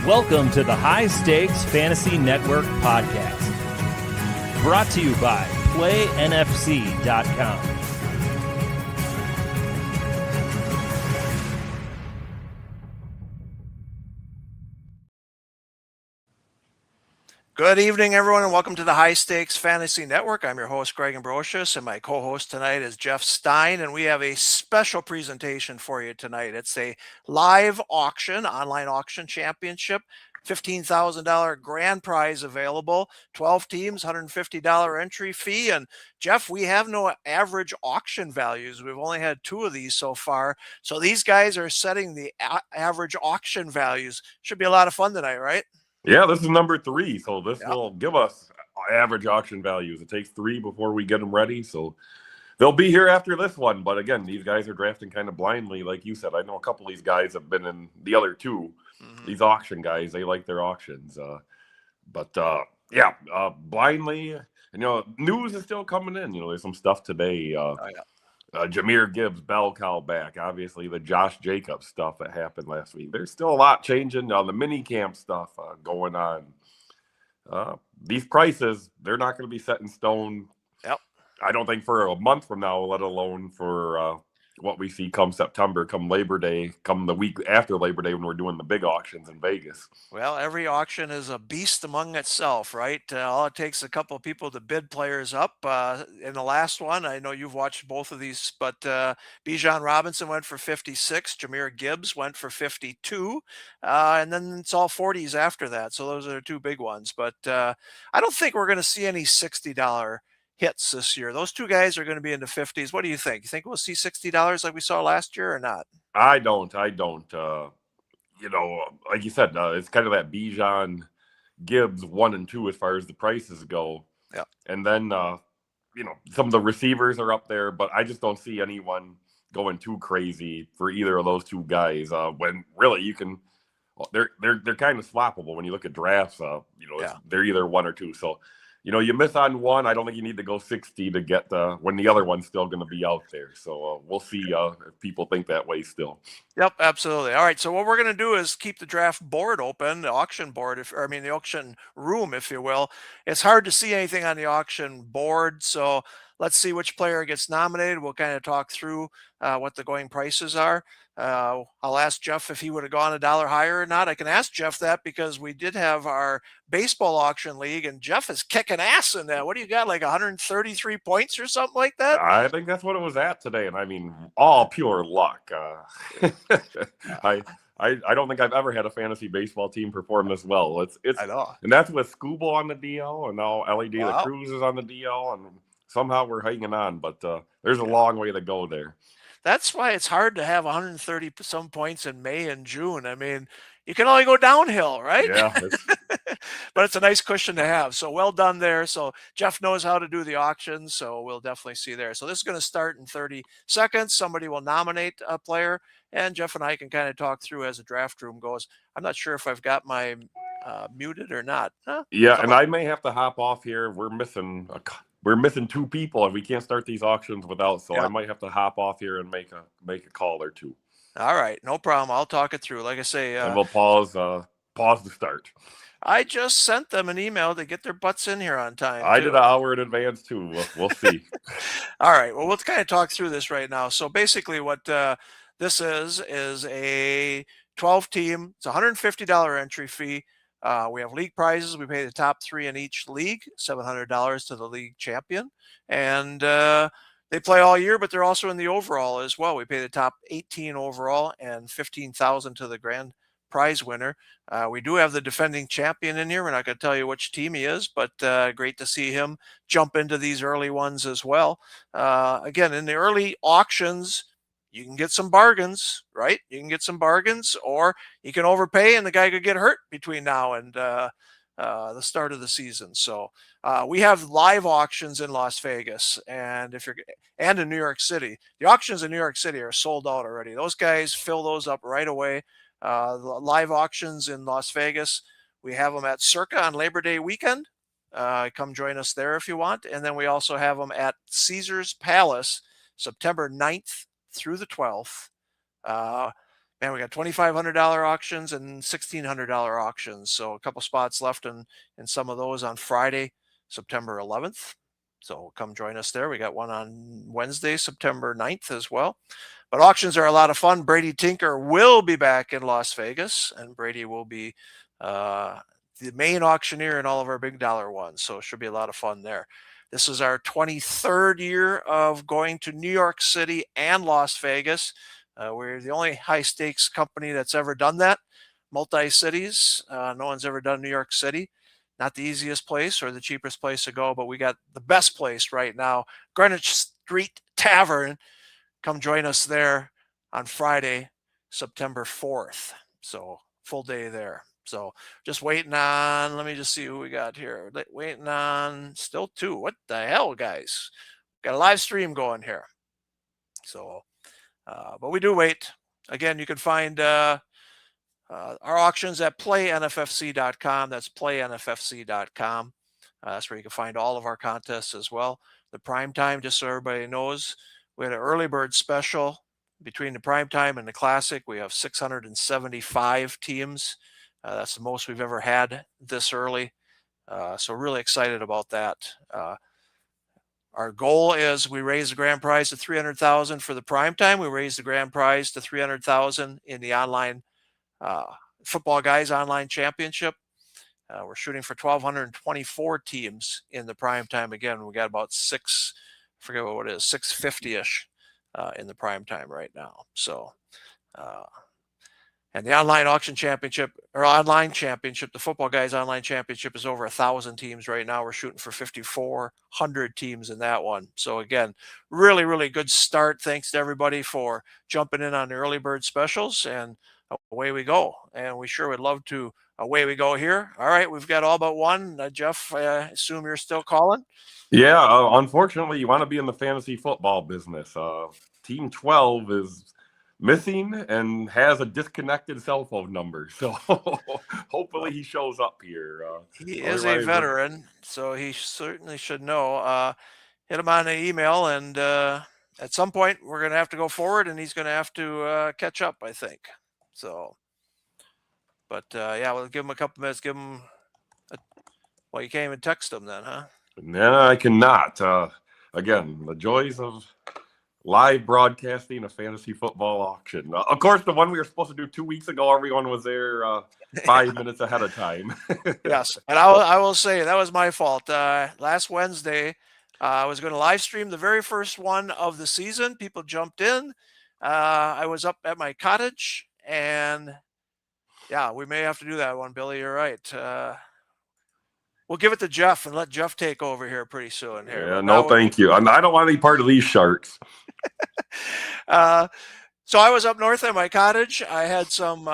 Welcome to the High Stakes Fantasy Network podcast, brought to you by PlayNFC.com. Good evening, everyone, and welcome to the High Stakes Fantasy Network. I'm your host, Greg Ambrosius, and my co-host tonight is Geoff Stein, and we have a special presentation for you tonight. It's a live auction, online auction championship, $15,000 grand prize available, 12 teams, $150 entry fee. And Geoff, we have no average auction values. We've only had 2 of these so far. So these guys are setting the average auction values. Should be a lot of fun tonight, right? Yeah, this is number 3, so this will give us average auction values. It takes 3 before we get them ready, so they'll be here after this one. But again, these guys are drafting kind of blindly, like you said. I know a couple of these guys have been in the other 2. These auction guys, they like their auctions. Blindly. And, news is still coming in. There's some stuff today. Jahmyr Gibbs, bell cow back. Obviously, the Josh Jacobs stuff that happened last week. There's still a lot changing on the mini camp stuff going on. These prices, they're not going to be set in stone. Yep. I don't think for a month from now, let alone for what we see come September, come Labor Day, come the week after Labor Day when we're doing the big auctions in Vegas. Well, every auction is a beast among itself, right? All it takes a couple of people to bid players up. In the last one, I know you've watched both of these, but Bijan Robinson went for 56, Jahmyr Gibbs went for 52, and then it's all 40s after that. So those are the 2 big ones. But I don't think we're going to see any $60 hits this year. Those 2 guys are going to be in the 50s. What do you think? You think we'll see $60 like we saw last year or not? I don't. Like you said, it's kind of that Bijan Gibbs 1 and 2 as far as the prices go. Yeah. And then, some of the receivers are up there, but I just don't see anyone going too crazy for either of those 2 guys. When really you can, they're kind of swappable when you look at drafts. They're either 1 or 2. So, you miss on one. I don't think you need to go 60 to get when the other one's still going to be out there. So we'll see if people think that way still. Yep, absolutely. All right. So what we're going to do is keep the draft board open, the auction board, the auction room, if you will. It's hard to see anything on the auction board. So let's see which player gets nominated. We'll kind of talk through what the going prices are. I'll ask Geoff if he would have gone $1 higher or not. I can ask Geoff that because we did have our baseball auction league, and Geoff is kicking ass in that. What do you got, like 133 points or something like that? I think that's what it was at today, and I mean, all pure luck. I don't think I've ever had a fantasy baseball team perform this well. I know. And that's with Scooble on the DL, and now LED the Cruz is on the DL, and somehow we're hanging on. But there's a long way to go there. That's why it's hard to have 130 some points in May and June. I mean, you can only go downhill, right? Yeah. But it's a nice cushion to have. So well done there. So Geoff knows how to do the auctions, so we'll definitely see there. So this is going to start in 30 seconds. Somebody will nominate a player, and Geoff and I can kind of talk through as the draft room goes. I'm not sure if I've got my muted or not. Yeah, and I may have to hop off here. We're missing 2 people, and we can't start these auctions without. So I might have to hop off here and make a call or 2. All right, no problem. I'll talk it through. Like I say, and we'll pause the start. I just sent them an email to get their butts in here on time. I did an hour in advance too. We'll see. All right. Well, let's kind of talk through this right now. So basically, what this is a 12-team. It's a $150 entry fee. We have league prizes. We pay the top 3 in each league, $700 to the league champion. And they play all year, but they're also in the overall as well. We pay the top 18 overall and $15,000 to the grand prize winner. We do have the defending champion in here. We're not going to tell you which team he is, but great to see him jump into these early ones as well. Again, in the early auctions, you can get some bargains, right? You can get some bargains, or you can overpay and the guy could get hurt between now and the start of the season. So we have live auctions in Las Vegas and in New York City. The auctions in New York City are sold out already. Those guys fill those up right away. The live auctions in Las Vegas, we have them at Circa on Labor Day weekend. Come join us there if you want. And then we also have them at Caesars Palace, September 9th through the 12th. Man, we got $2,500 auctions and $1,600 auctions. So a couple spots left in some of those on Friday, September 11th. So come join us there. We got one on Wednesday, September 9th as well. But auctions are a lot of fun. Brady Tinker will be back in Las Vegas, and Brady will be the main auctioneer in all of our big dollar ones. So it should be a lot of fun there. This is our 23rd year of going to New York City and Las Vegas. We're the only high stakes company that's ever done that. Multi-cities. No one's ever done New York City. Not the easiest place or the cheapest place to go, but we got the best place right now. Greenwich Street Tavern. Come join us there on Friday, September 4th. So full day there. So just waiting on, let me just see who we got here. Waiting on still 2. What the hell, guys? Got a live stream going here. So, but we do wait. Again, you can find our auctions at playnffc.com. That's playnffc.com. That's where you can find all of our contests as well. The prime time, just so everybody knows, we had an early bird special between the prime time and the classic. We have 675 teams. That's the most we've ever had this early. So really excited about that. Our goal is we raise the grand prize to $300,000 for the prime time. We raise the grand prize to $300,000 in the online Football Guys Online Championship. We're shooting for 1,224 teams in the prime time. Again, we got about 650-ish in the prime time right now. So, and the online auction championship or online championship, the Football Guys Online Championship is over 1,000 teams right now. We're shooting for 5,400 teams in that one. So again, really, really good start. Thanks to everybody for jumping in on the early bird specials, and away we go. And we sure would love to. Away we go here. All right, we've got all but one. Jeff, I assume you're still calling? Yeah, unfortunately, you want to be in the fantasy football business. Team 12 is missing and has a disconnected cell phone number. So hopefully he shows up here. He is a veteran, so he certainly should know. Hit him on an email, and at some point we're going to have to go forward, and he's going to have to catch up, I think. So, but yeah, we'll give him a couple minutes. Give him. Well, you can't even text him then, huh? No, I cannot. Again, the joys of live broadcasting a fantasy football auction. Of course, the one we were supposed to do 2 weeks ago, everyone was there 5 minutes ahead of time. Yes, and I will say that was my fault. Last Wednesday, I was going to live stream the very first one of the season. People jumped in. I was up at my cottage, and yeah, we may have to do that one, Billy. You're right. We'll give it to Jeff and let Jeff take over here pretty soon. Here. Yeah, no, thank you. I don't want any part of these sharks. So I was up north at my cottage. I had some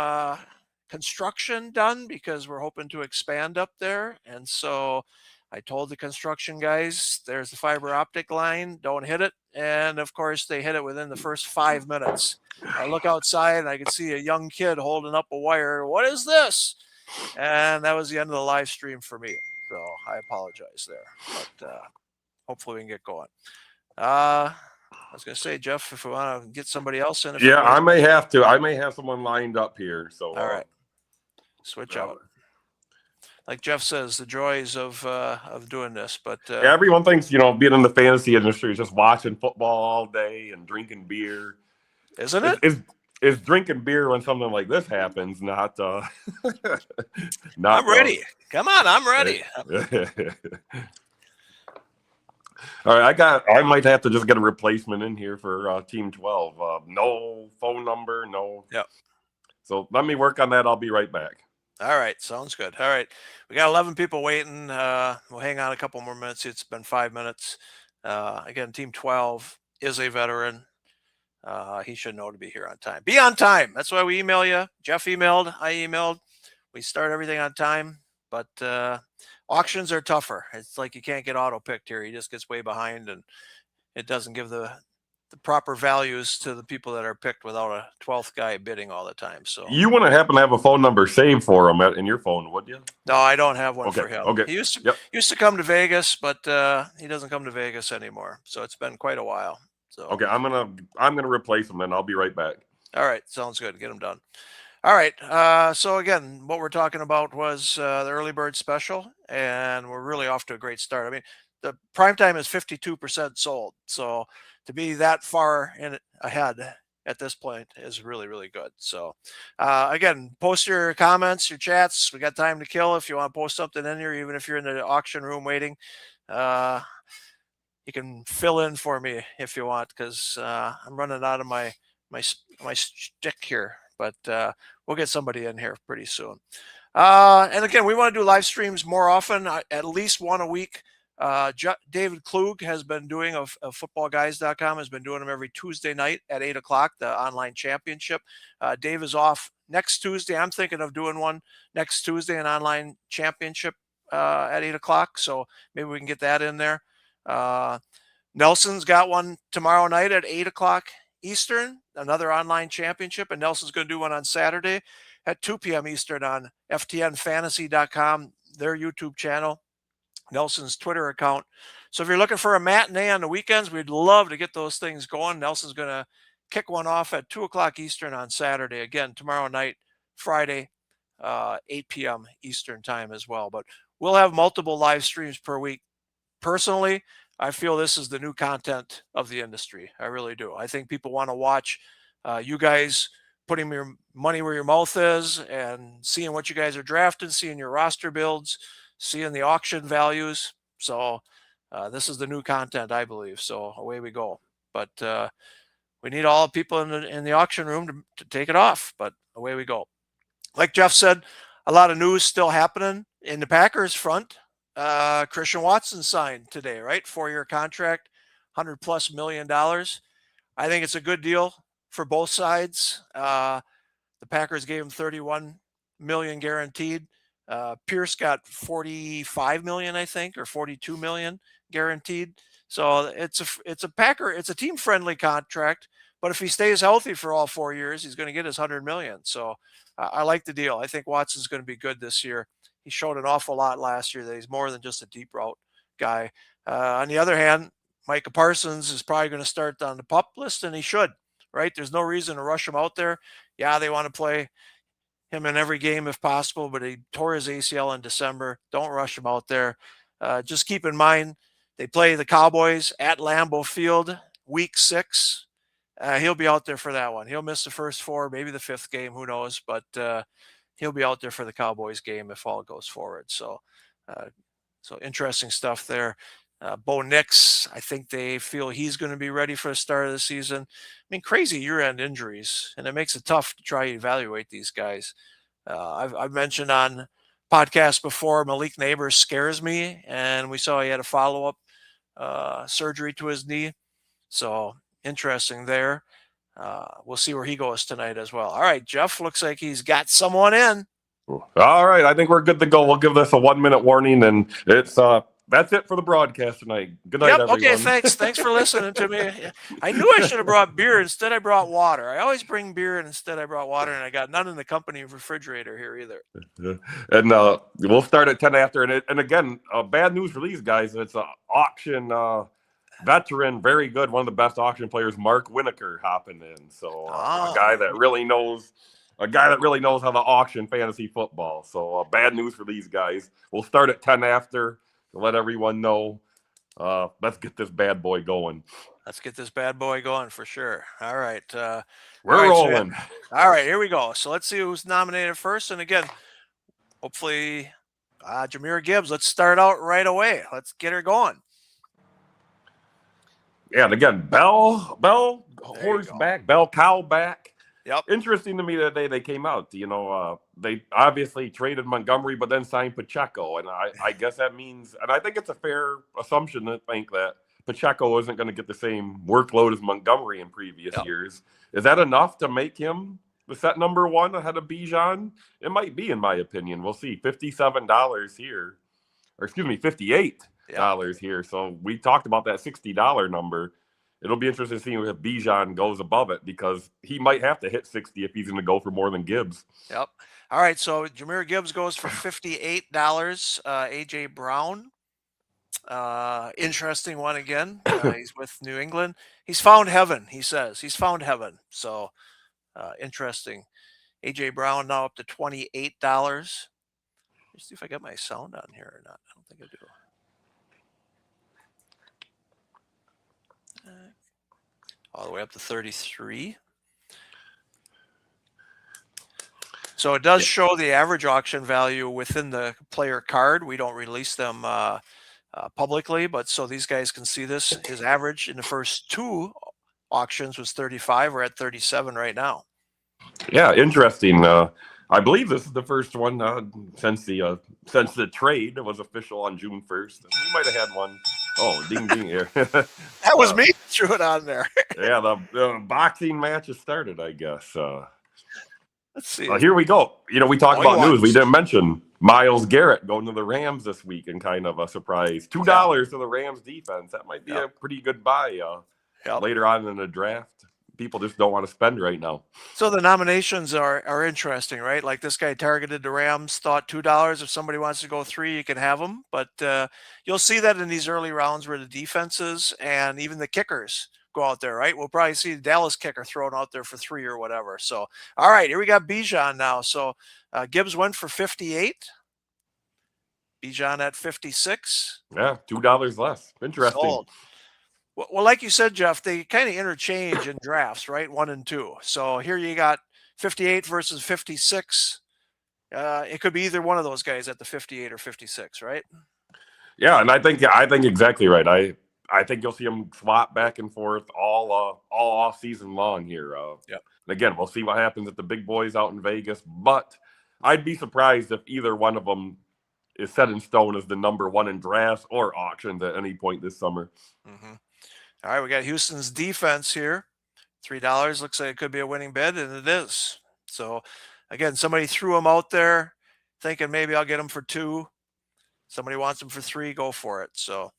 construction done because we're hoping to expand up there. And so I told the construction guys, there's the fiber optic line, don't hit it. And of course, they hit it within the first 5 minutes. I look outside and I could see a young kid holding up a wire. What is this? And that was the end of the live stream for me. So I apologize there, but hopefully we can get going. I was going to say, Jeff, if we want to get somebody else in. Yeah, I may have to. I may have someone lined up here. So all right, switch out. Like Jeff says, the joys of doing this. But yeah, everyone thinks being in the fantasy industry is just watching football all day and drinking beer, isn't it? Is drinking beer when something like this happens, not I'm ready. Come on, I'm ready. All right, I might have to just get a replacement in here for Team 12. No phone number, no. Yep. So let me work on that. I'll be right back. All right, sounds good. All right, we got 11 people waiting. We'll hang on a couple more minutes. It's been 5 minutes. Again, Team 12 is a veteran. He should know to be here on time. Be on time. That's why we email you. Jeff emailed. I emailed. We start everything on time. But auctions are tougher. It's like you can't get auto picked here. He just gets way behind, and it doesn't give the proper values to the people that are picked without a 12th guy bidding all the time. So you wouldn't happen to have a phone number saved for him in your phone, would you? No, I don't have one for him. Okay. He used to come to Vegas, but he doesn't come to Vegas anymore. So it's been quite a while. So okay, I'm gonna replace him, and I'll be right back. All right. Sounds good. Get them done. All right. So again, what we're talking about was the early bird special, and we're really off to a great start. I mean, the prime time is 52% sold. So to be that far in ahead at this point is really, really good. So again, post your comments, your chats. We got time to kill. If you want to post something in here, even if you're in the auction room waiting, you can fill in for me if you want, because I'm running out of my stick here. But we'll get somebody in here pretty soon. And again, we want to do live streams more often, at least one a week. David Klug has been doing of footballguys.com, has been doing them every Tuesday night at 8 o'clock, the online championship. Dave is off next Tuesday. I'm thinking of doing one next Tuesday, an online championship at 8 o'clock. So maybe we can get that in there. Nelson's got one tomorrow night at 8 o'clock Eastern, another online championship, and Nelson's going to do one on Saturday at 2 p.m. Eastern on ftnfantasy.com, their YouTube channel, Nelson's Twitter account. So if you're looking for a matinee on the weekends, we'd love to get those things going. Nelson's going to kick one off at 2 o'clock Eastern on Saturday. Again, tomorrow night, Friday, 8 p.m. Eastern time as well. But we'll have multiple live streams per week. Personally, I feel this is the new content of the industry. I really do. I think people want to watch you guys putting your money where your mouth is and seeing what you guys are drafting, seeing your roster builds, seeing the auction values. So this is the new content, I believe. So away we go. But we need all the people in the auction room to take it off. But away we go. Like Geoff said, a lot of news still happening in the Packers front. Christian Watson signed today, right? 4-year contract, $100+ million. I think it's a good deal for both sides. The Packers gave him $31 million guaranteed. Pierce got $45 million, I think, or $42 million guaranteed. So it's a team-friendly contract. But if he stays healthy for all 4 years, he's going to get his $100 million. So I like the deal. I think Watson's going to be good this year. He showed an awful lot last year that he's more than just a deep route guy. On the other hand, Micah Parsons is probably going to start on the PUP list, and he should, right? There's no reason to rush him out there. Yeah, they want to play him in every game if possible, but he tore his ACL in December. Don't rush him out there. Just keep in mind, they play the Cowboys at Lambeau Field, week 6. He'll be out there for that one. He'll miss the first 4, maybe the 5th game, who knows, but he'll be out there for the Cowboys game if all goes forward. So interesting stuff there. Bo Nix, I think they feel he's going to be ready for the start of the season. I mean, crazy year-end injuries, and it makes it tough to try to evaluate these guys. I've mentioned on podcasts before, Malik Neighbors scares me, and we saw he had a follow-up surgery to his knee. So interesting there. We'll see where he goes tonight as well. All right, Geoff, looks like he's got someone in. All right, I think we're good to go. We'll give this a 1-minute warning, and it's that's it for the broadcast tonight. Good night, everyone. Okay, thanks for listening to me. I knew I should have brought beer. Instead, I brought water. I always bring beer, and instead I brought water, and I got none in the company refrigerator here either. And we'll start at 10 after. And again, bad news for these guys. It's an auction veteran, very good, one of the best auction players, Mark Winokur, hopping in. So a guy that really knows how to auction fantasy football. So bad news for these guys. We'll start at 10 after to let everyone know. Let's get this bad boy going. Let's get this bad boy going for sure. All right. We're rolling. All right, here we go. So let's see who's nominated first. And again, hopefully, Jahmyr Gibbs. Let's start out right away. Let's get her going. Yeah, and again, Bell horseback, Bell cow back. Yep. Interesting to me that they came out. They obviously traded Montgomery, but then signed Pacheco, and I guess that means, and I think it's a fair assumption to think that Pacheco isn't going to get the same workload as Montgomery in previous years. Is that enough to make him the set number 1 ahead of Bijan? It might be, in my opinion. We'll see. $57 here, or excuse me, $58 here. So we talked about that $60 number. It'll be interesting to see if Bijan goes above it, because he might have to hit 60 if he's going to go for more than Gibbs. Yep. All right. So Jahmyr Gibbs goes for $58. AJ Brown. Interesting one again. He's with New England. He's found heaven, he says. He's found heaven. So Interesting. AJ Brown now up to $28. Let's see if I got my sound on here or not. I don't think I do. All the way up to 33. So it does show the average auction value within the player card. We don't release them publicly, but so these guys can see this. His average in the first 2 auctions was 35. We're at 37 right now. Yeah, interesting. I believe this is the first one since the trade was official on June 1st. We might have had one. Oh, ding ding here. That was me threw it on there. Yeah, the boxing match has started, I guess. Let's see. Here we go. We talked about news. We didn't mention Myles Garrett going to the Rams this week in kind of a surprise. $2 to the Rams defense. That might be a pretty good buy later on in the draft. People just don't want to spend right now. So the nominations are interesting, right? Like this guy targeted the Rams, thought $2. If somebody wants to go 3, you can have them. But you'll see that in these early rounds where the defenses and even the kickers go out there, right? We'll probably see the Dallas kicker thrown out there for 3 or whatever. So, all right, here we got Bijan now. So Gibbs went for 58. Bijan at 56. Yeah, $2 less. Interesting. Sold. Well, like you said, Jeff, they kind of interchange in drafts, right? 1 and 2. So here you got 58 versus 56. It could be either one of those guys at the 58 or 56, right? Yeah, and I think exactly right. I think you'll see them swap back and forth all off season long here. Yep. Again, we'll see what happens at the big boys out in Vegas, but I'd be surprised if either one of them is set in stone as the number 1 in drafts or auctions at any point this summer. Mm-hmm. All right, we got Houston's defense here. $3 looks like it could be a winning bid, and it is. So, again, somebody threw him out there thinking maybe I'll get him for 2. Somebody wants him for 3, go for it. So,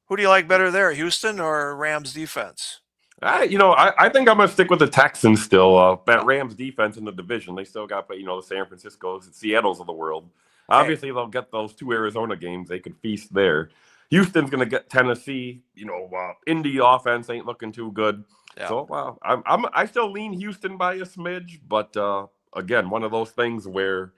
who do you like better there, Houston or Rams defense? I think I'm going to stick with the Texans still. That Rams defense in the division, they still got, the San Francisco's and Seattle's of the world. Obviously, they'll get those 2 Arizona games. They could feast there. Houston's going to get Tennessee. Indy offense ain't looking too good. Yeah. So I still lean Houston by a smidge, but again, one of those things where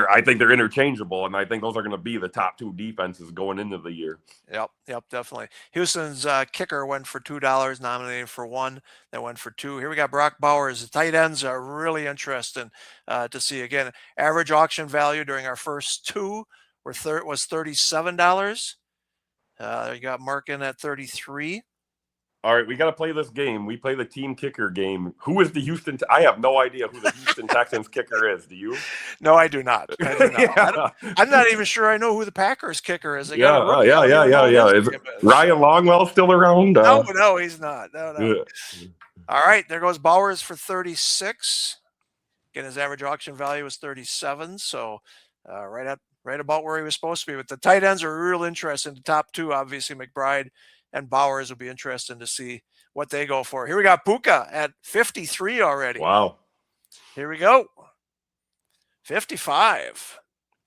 I think they're interchangeable, and I think those are going to be the top 2 defenses going into the year. Yep, definitely. Houston's kicker went for $2, nominated for 1. That went for 2. Here we got Brock Bowers. The tight ends are really interesting to see. Again, average auction value during our first 2 was $37. You got Markin at 33. All right, we got to play this game. We play the team kicker game. Who is the Houston? I have no idea who the Houston Texans kicker is. Do you? No, I do not. Yeah. I'm not even sure I know who the Packers kicker is. Yeah. Is Ryan Longwell still around? No, he's not. No. Yeah. All right, there goes Bowers for 36. Again, his average auction value was 37, so right about where he was supposed to be. But the tight ends are real interesting. The top 2, obviously, McBride and Bowers will be interesting to see what they go for. Here we got Puka at 53 already. Wow. Here we go. 55.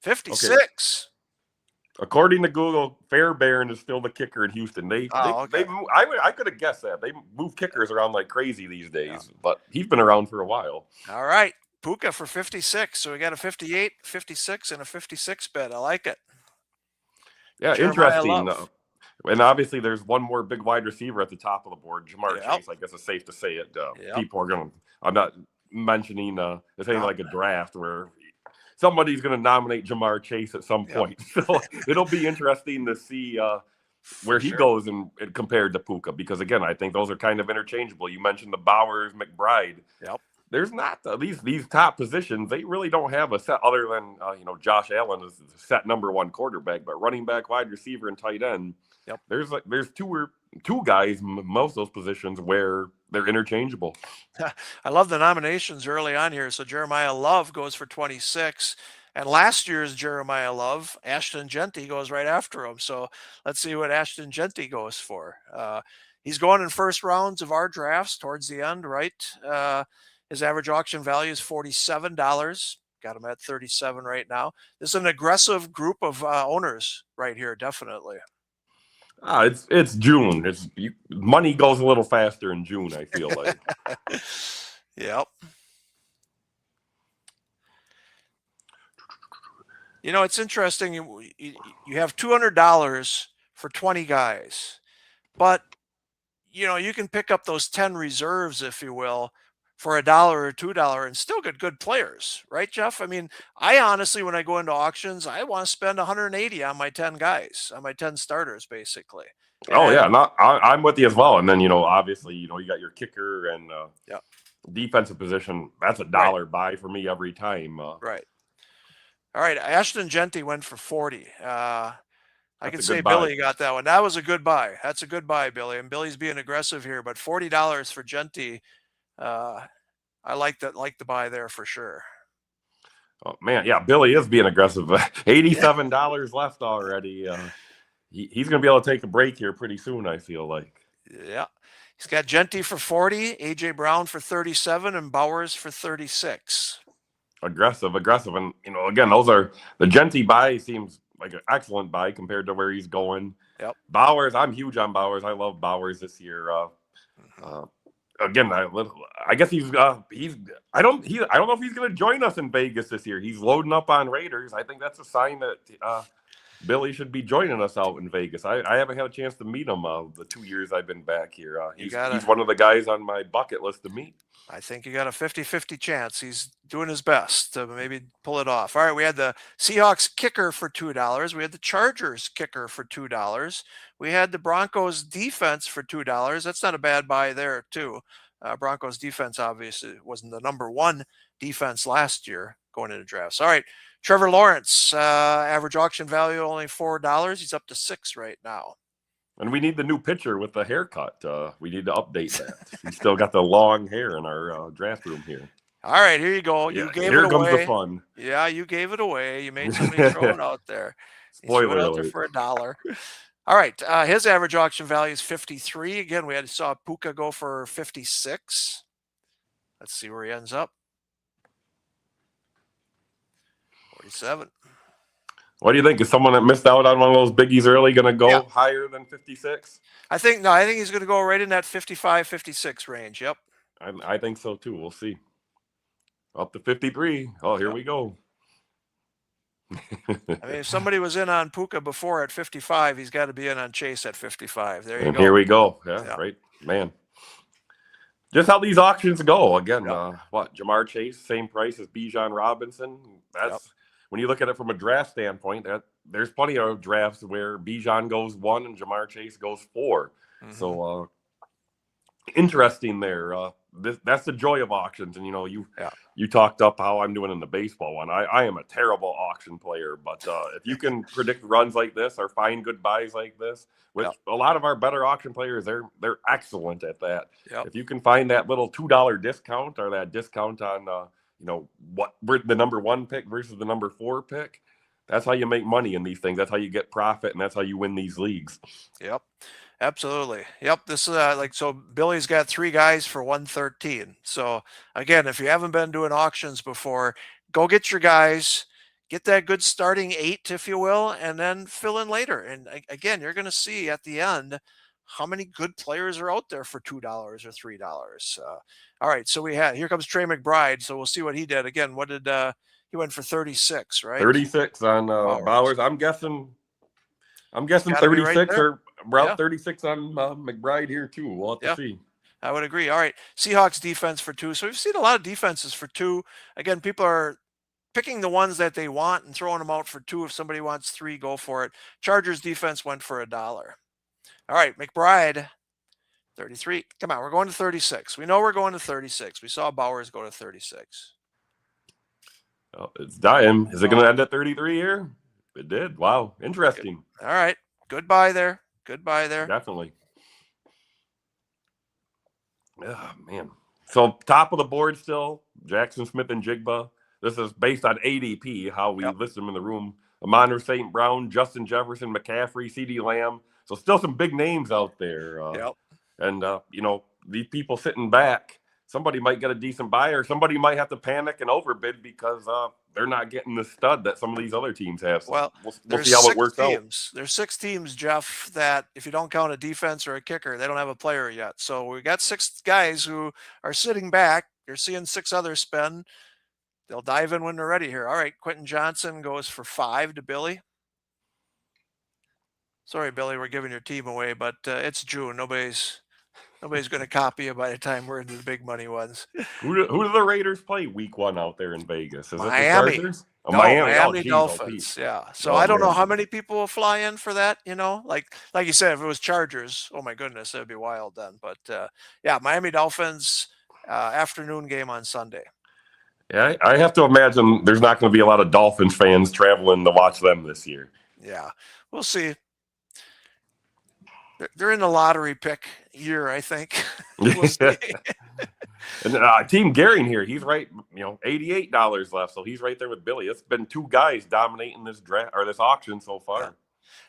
56. Okay. According to Google, Fairbairn is still the kicker in Houston. I could have guessed that. They move kickers around like crazy these days, but he's been around for a while. All right. Puka for 56. So we got a 58, 56, and a 56 bet. I like it. Yeah, interesting. And obviously, there's one more big wide receiver at the top of the board, Jamar Chase. I guess it's safe to say it. People are going to – I'm not mentioning this ain't like a draft where somebody's going to nominate Jamar Chase at some point. So it'll be interesting to see where he goes and compared to Puka because, again, I think those are kind of interchangeable. You mentioned the Bowers, McBride. Yep. There's not these top positions. They really don't have a set other than, Josh Allen is the set number 1 quarterback, but running back, wide receiver, and tight end. Yep. There's two guys most of those positions where they're interchangeable. I love the nominations early on here. So Jeremiah Love goes for 26, and last year's Jeremiah Love, Ashton Genty goes right after him. So let's see what Ashton Genty goes for. He's going in first rounds of our drafts towards the end, right? His average auction value is $47. Got him at 37 right now. This is an aggressive group of owners right here, definitely. It's June. Money goes a little faster in June, I feel like. Yep. You know, it's interesting. You have $200 for 20 guys, but you know, you can pick up those 10 reserves, if you will, for $1 or $2 and still get good players, right, Jeff? I mean, I honestly, when I go into auctions, I want to spend 180 on my 10 guys, on my 10 starters, basically. Oh yeah, And I'm with you as well. And then obviously you got your kicker and yeah, defensive position. That's a dollar buy for me every time. right. All right, Ashton Genty went for 40. I can say buy. Billy got that one. That was a good buy. That's a good buy, Billy. And Billy's being aggressive here, but $40 for Genty. I like that. Like the buy there for sure. Oh man, yeah, Billy is being aggressive. $87 left already. He's going to be able to take a break here pretty soon, I feel like. Yeah. He's got Genty for 40, AJ Brown for 37, and Bowers for 36. Aggressive. And, again, those are the Genty buy seems like an excellent buy compared to where he's going. Yep. Bowers, I'm huge on Bowers. I love Bowers this year. Again, I guess he's I don't know if he's going to join us in Vegas this year. He's loading up on Raiders. I think that's a sign that Billy should be joining us out in Vegas. I haven't had a chance to meet him the 2 years I've been back here. He's one of the guys on my bucket list to meet. I think you got a 50-50 chance. He's doing his best to maybe pull it off. All right, we had the Seahawks kicker for $2. We had the Chargers kicker for $2. We had the Broncos defense for $2. That's not a bad buy there, too. Broncos defense obviously wasn't the number one defense last year going into drafts. All right, Trevor Lawrence, average auction value only $4. He's up to $6 right now. And we need the new pitcher with the haircut. We need to update that. He's still got the long hair in our draft room here. All right, here you go. You gave it away. Here comes the fun. Yeah, you gave it away. You made somebody throw it out there. Spoiler out there for $1. All right, his average auction value is 53. Again, we saw Puka go for 56. Let's see where he ends up. 47. What do you think? Is someone that missed out on one of those biggies early going to go higher than 56? I think he's going to go right in that 55, 56 range. Yep. I think so too. We'll see. Up to 53. Oh, here we go. I mean, if somebody was in on Puka before at 55, he's got to be in on Chase at 55. There you go. Here we go. Yeah, right. Man. Just how these auctions go. Again, Jamar Chase, same price as Bijan Robinson. That's when you look at it from a draft standpoint, there's plenty of drafts where Bijan goes 1 and Jamar Chase goes 4. Mm-hmm. So interesting there. That's the joy of auctions. And you talked up how I'm doing in the baseball one. I am a terrible auction player, but if you can predict runs like this or find good buys like this, which a lot of our better auction players, they're excellent at that. Yep. If you can find that little $2 discount or that discount on the number 1 pick versus the number 4 pick, that's how you make money in these things. That's how you get profit, and that's how you win these leagues. Yep. Absolutely. Yep. This is so Billy's got 3 guys for 113. So again, if you haven't been doing auctions before, go get your guys, get that good starting 8, if you will, and then fill in later. And again, you're going to see at the end how many good players are out there for $2 or $3. All right. So here comes Trey McBride. So we'll see what he did. Again, what did he went for 36, right? 36 on Bowers. I'm guessing 36 right or around 36 on McBride here too. We'll have to see. I would agree. All right. Seahawks defense for 2. So we've seen a lot of defenses for 2. Again, people are picking the ones that they want and throwing them out for 2. If somebody wants 3, go for it. Chargers defense went for $1. All right. McBride, 33. Come on. We're going to 36. We know we're going to 36. We saw Bowers go to 36. Oh, it's dying. Is it going to end at 33 here? It did. Wow. Interesting. All right. Goodbye there. Goodbye there. Definitely. Oh, man. So top of the board still, Jackson Smith and Jigba. This is based on ADP, how we list them in the room. Amon St. Brown, Justin Jefferson, McCaffrey, CeeDee Lamb. So still some big names out there. And, these people sitting back, somebody might get a decent buy or somebody might have to panic and overbid because they're not getting the stud that some of these other teams have. So we'll see how it works out. There's 6 teams, Jeff, that if you don't count a defense or a kicker, they don't have a player yet. So we got 6 guys who are sitting back you're seeing 6 others spend. They'll dive in when they're ready here. All right, Quentin Johnson goes for 5 to Billy. Sorry, Billy, we're giving your team away, but it's June. Nobody's going to copy you by the time we're into the big money ones. Who do the Raiders play week 1 out there in Vegas? Is Miami. it the Chargers? Oh, no, Miami. Miami geez, Dolphins. Yeah. So oh, I don't know man. how many people will fly in for that. Like you said, if it was Chargers, oh my goodness, that'd be wild then. But yeah, Miami Dolphins afternoon game on Sunday. Yeah, I have to imagine there's not going to be a lot of Dolphins fans traveling to watch them this year. Yeah, we'll see. They're in the lottery pick year, I think. We'll see. And Team Gehring here, he's right, $88 left, so he's right there with Billy. It's been 2 guys dominating this draft or this auction so far. Yeah.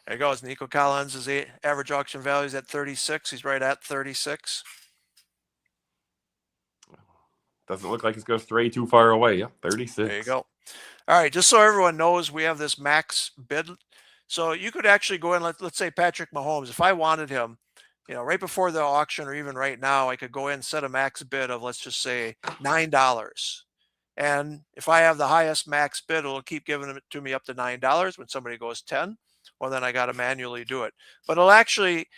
There he goes. Nico Collins' average auction value is at 36. He's right at 36. Doesn't look like it's going to stray too far away. Yeah, 36. There you go. All right, just so everyone knows, we have this max bid. So you could actually go in, let's say Patrick Mahomes. If I wanted him, right before the auction or even right now, I could go in and set a max bid of, let's just say, $9. And if I have the highest max bid, it'll keep giving it to me up to $9. When somebody goes 10, well, then I got to manually do it. But it'll actually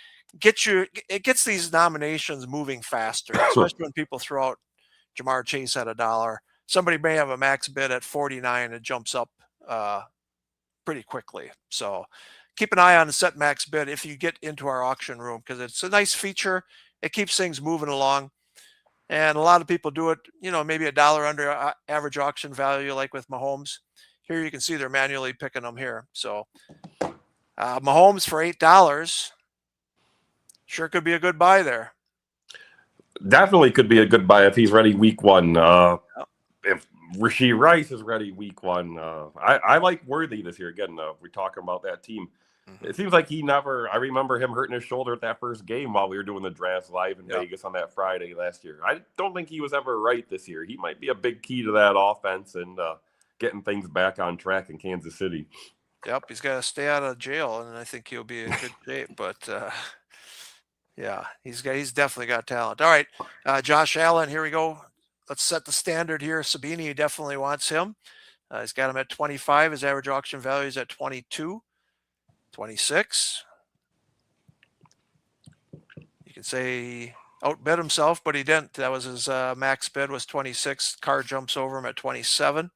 it gets these nominations moving faster, especially when people throw out Jamar Chase at $1. Somebody may have a max bid at 49. It jumps up pretty quickly. So keep an eye on the set max bid if you get into our auction room, because it's a nice feature. It keeps things moving along. And a lot of people do it, maybe $1 under average auction value, like with Mahomes. Here you can see they're manually picking them here. So Mahomes for $8 sure could be a good buy there. Definitely could be a good buy if he's ready week 1. If Rashee Rice is ready week 1. I like Worthy this year. Again, we're talking about that team. Mm-hmm. It seems like I remember him hurting his shoulder at that first game while we were doing the drafts live in Vegas on that Friday last year. I don't think he was ever right this year. He might be a big key to that offense and getting things back on track in Kansas City. Yep, he's got to stay out of jail, and I think he'll be in good shape. But yeah, he's definitely got talent. All right, Josh Allen, here we go. Let's set the standard here. Sabini definitely wants him. He's got him at 25. His average auction value is at 22, 26. You can say he outbid himself, but he didn't. That was his max bid was 26. Car jumps over him at 27.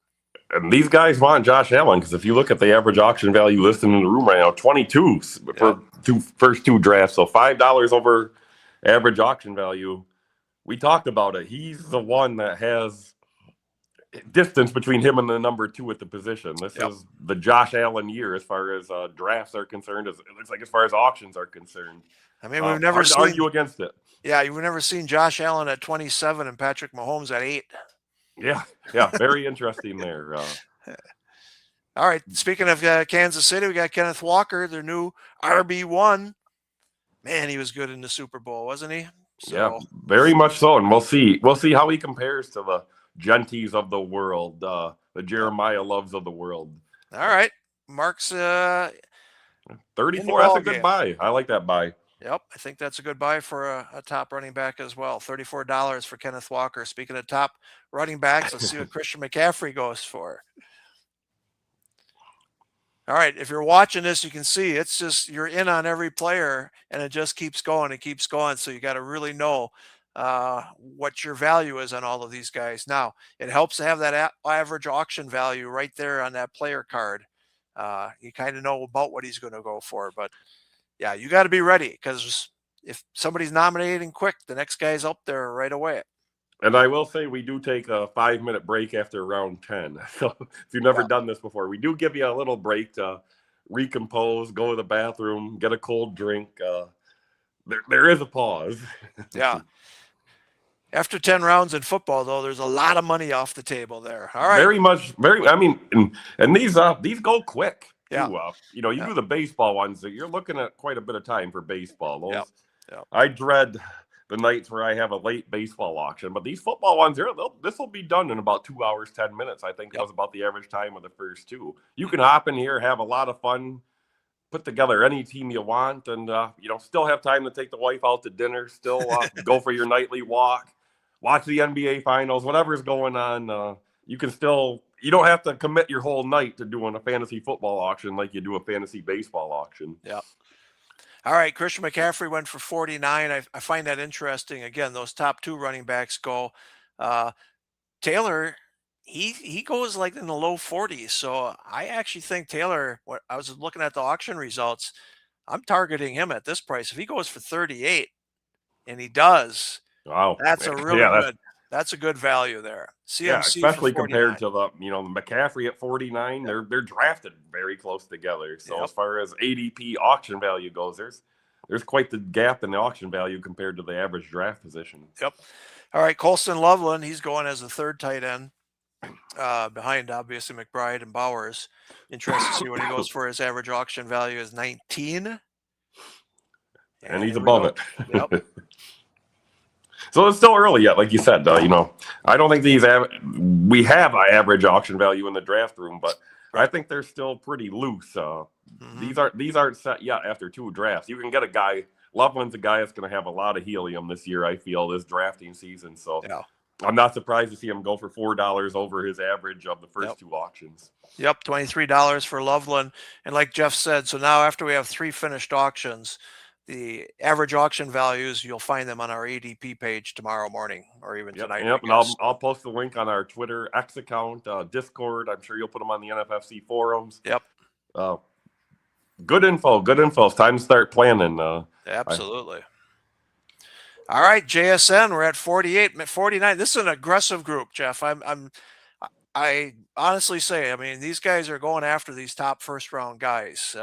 And these guys want Josh Allen because if you look at the average auction value listed in the room right now, 22 for first 2 drafts, so $5 over average auction value. We talked about it. He's the one that has distance between him and the number 2 at the position. This is the Josh Allen year as far as drafts are concerned. It looks like as far as auctions are concerned. I mean, we've never seen argue against it. Yeah, you've never seen Josh Allen at 27 and Patrick Mahomes at 8. Yeah, very interesting there. All right, speaking of Kansas City, we got Kenneth Walker, their new RB1. Man, he was good in the Super Bowl, wasn't he? So, yeah, very much so, and we'll see how he compares to the Genties of the world, the Jeremiah Loves of the world. All right, Mark's 34. That's a good buy. I like that buy. Yep, I think that's a good buy for a top running back as well. $34 for Kenneth Walker. Speaking of top running backs, let's see what Christian McCaffrey goes for. All right, if you're watching this, you can see it's just you're in on every player, and it just keeps going and keeps going. So you got to really know what your value is on all of these guys. Now, it helps to have that average auction value right there on that player card. You kind of know about what he's going to go for, but yeah, you got to be ready because if somebody's nominating quick, the next guy's up there right away. And I will say we do take a 5-minute break after round 10. So if you've never done this before, we do give you a little break to recompose, go to the bathroom, get a cold drink. There is a pause. Yeah. After 10 rounds in football, though, there's a lot of money off the table there. All right. Very much. I mean, and these go quick. Yeah. You do the baseball ones. You're looking at quite a bit of time for baseball. Yeah. I dread the nights where I have a late baseball auction, but these football ones, this will be done in about 2 hours, 10 minutes. I think that was about the average time of the first 2. You can hop in here, have a lot of fun, put together any team you want, and still have time to take the wife out to dinner, still go for your nightly walk, watch the NBA finals, whatever's going on. You don't have to commit your whole night to doing a fantasy football auction like you do a fantasy baseball auction. Yep. All right, Christian McCaffrey went for 49. I find that interesting. Again, those top 2 running backs go. Taylor, he goes like in the low 40s. So I actually think Taylor, I was looking at the auction results, I'm targeting him at this price. If he goes for 38, and he does, wow, that's a really good. That's a good value there. CMC, especially compared to the McCaffrey at 49. They're drafted very close together. So as far as ADP auction value goes, there's quite the gap in the auction value compared to the average draft position. Yep. All right, Colston Loveland, he's going as the 3rd tight end, behind obviously McBride and Bowers. Interested to see what he goes for. His average auction value is 19, and he's above it. Yep. So it's still early yet, like you said. I don't think we have an average auction value in the draft room, but I think they're still pretty loose. These aren't set yet after 2 drafts. You can get a guy. Loveland's a guy that's going to have a lot of helium this year, I feel, this drafting season. So I'm not surprised to see him go for $4 over his average of the first 2 auctions. Yep, $23 for Loveland. And like Jeff said, so now after we have 3 finished auctions, the average auction values, you'll find them on our ADP page tomorrow morning or even tonight. Yep, and I'll post the link on our Twitter X account, Discord. I'm sure you'll put them on the NFFC forums. Yep. Good info. It's time to start planning. Absolutely. All right, JSN, we're at 48, 49. This is an aggressive group, Jeff. I honestly say, these guys are going after these top first-round guys.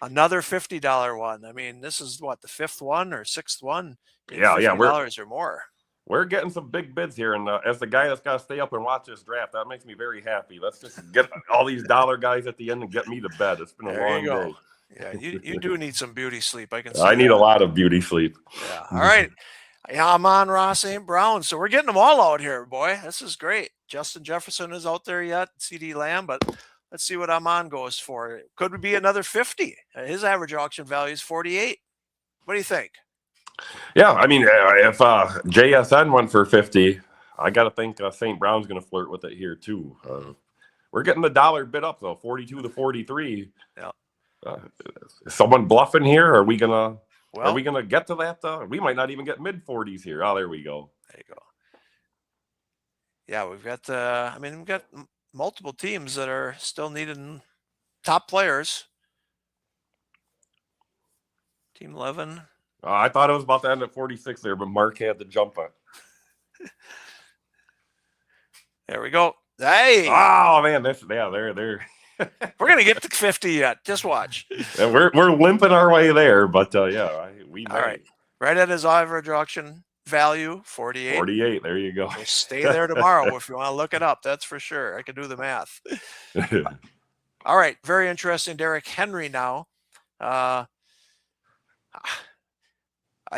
Another $50 one. This is what, the 5th one or 6th one? $50 or more. We're getting some big bids here, and as the guy that's got to stay up and watch this draft, that makes me very happy. Let's just get all these dollar guys at the end and get me to bed. It's been a long day. Yeah, you do need some beauty sleep. I can see I need a lot of beauty sleep. Yeah. All right. Amon, Ross, St. Brown. So we're getting them all out here, boy. This is great. Justin Jefferson is out there yet. CD Lamb, but let's see what Amon goes for. Could be another 50. His average auction value is 48. What do you think? Yeah, if JSN went for 50, I got to think St. Brown's going to flirt with it here too. We're getting the dollar bid up though, 42 to 43. Yeah. Is someone bluffing here? Are we gonna get to that? We might not even get mid 40s here. Oh, there we go. There you go. Yeah, we've got we've got multiple teams that are still needing top players. Team 11. I thought it was about to end at 46 there, but Mark had to jump on. There we go. Hey! Oh man, they're We're gonna get to 50 yet. Just watch. And we're limping our way there, but we all right. Right at his average auction value, 48. 48. There you go. We'll stay there tomorrow if you want to look it up. That's for sure. I can do the math. All right. Very interesting. Derrick Henry now. I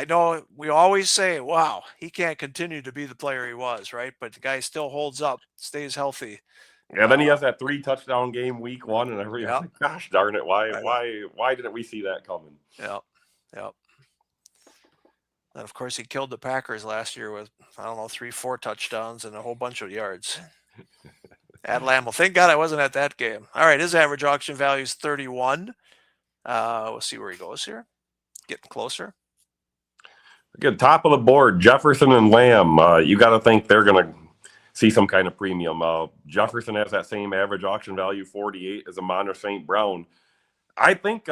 know we always say, wow, he can't continue to be the player he was, right? But the guy still holds up, stays healthy. Yeah, then he has that 3 touchdown game week 1, and everybody's like, gosh darn it, why didn't we see that coming? Yep. And of course, he killed the Packers last year with 3-4 touchdowns and a whole bunch of yards. At Lambeau. Thank God I wasn't at that game. All right, his average auction value is 31. We'll see where he goes here. Getting closer. Again, top of the board, Jefferson and Lamb. You got to think they're going to see some kind of premium. Jefferson has that same average auction value, 48, as Amon or St. Brown. I think,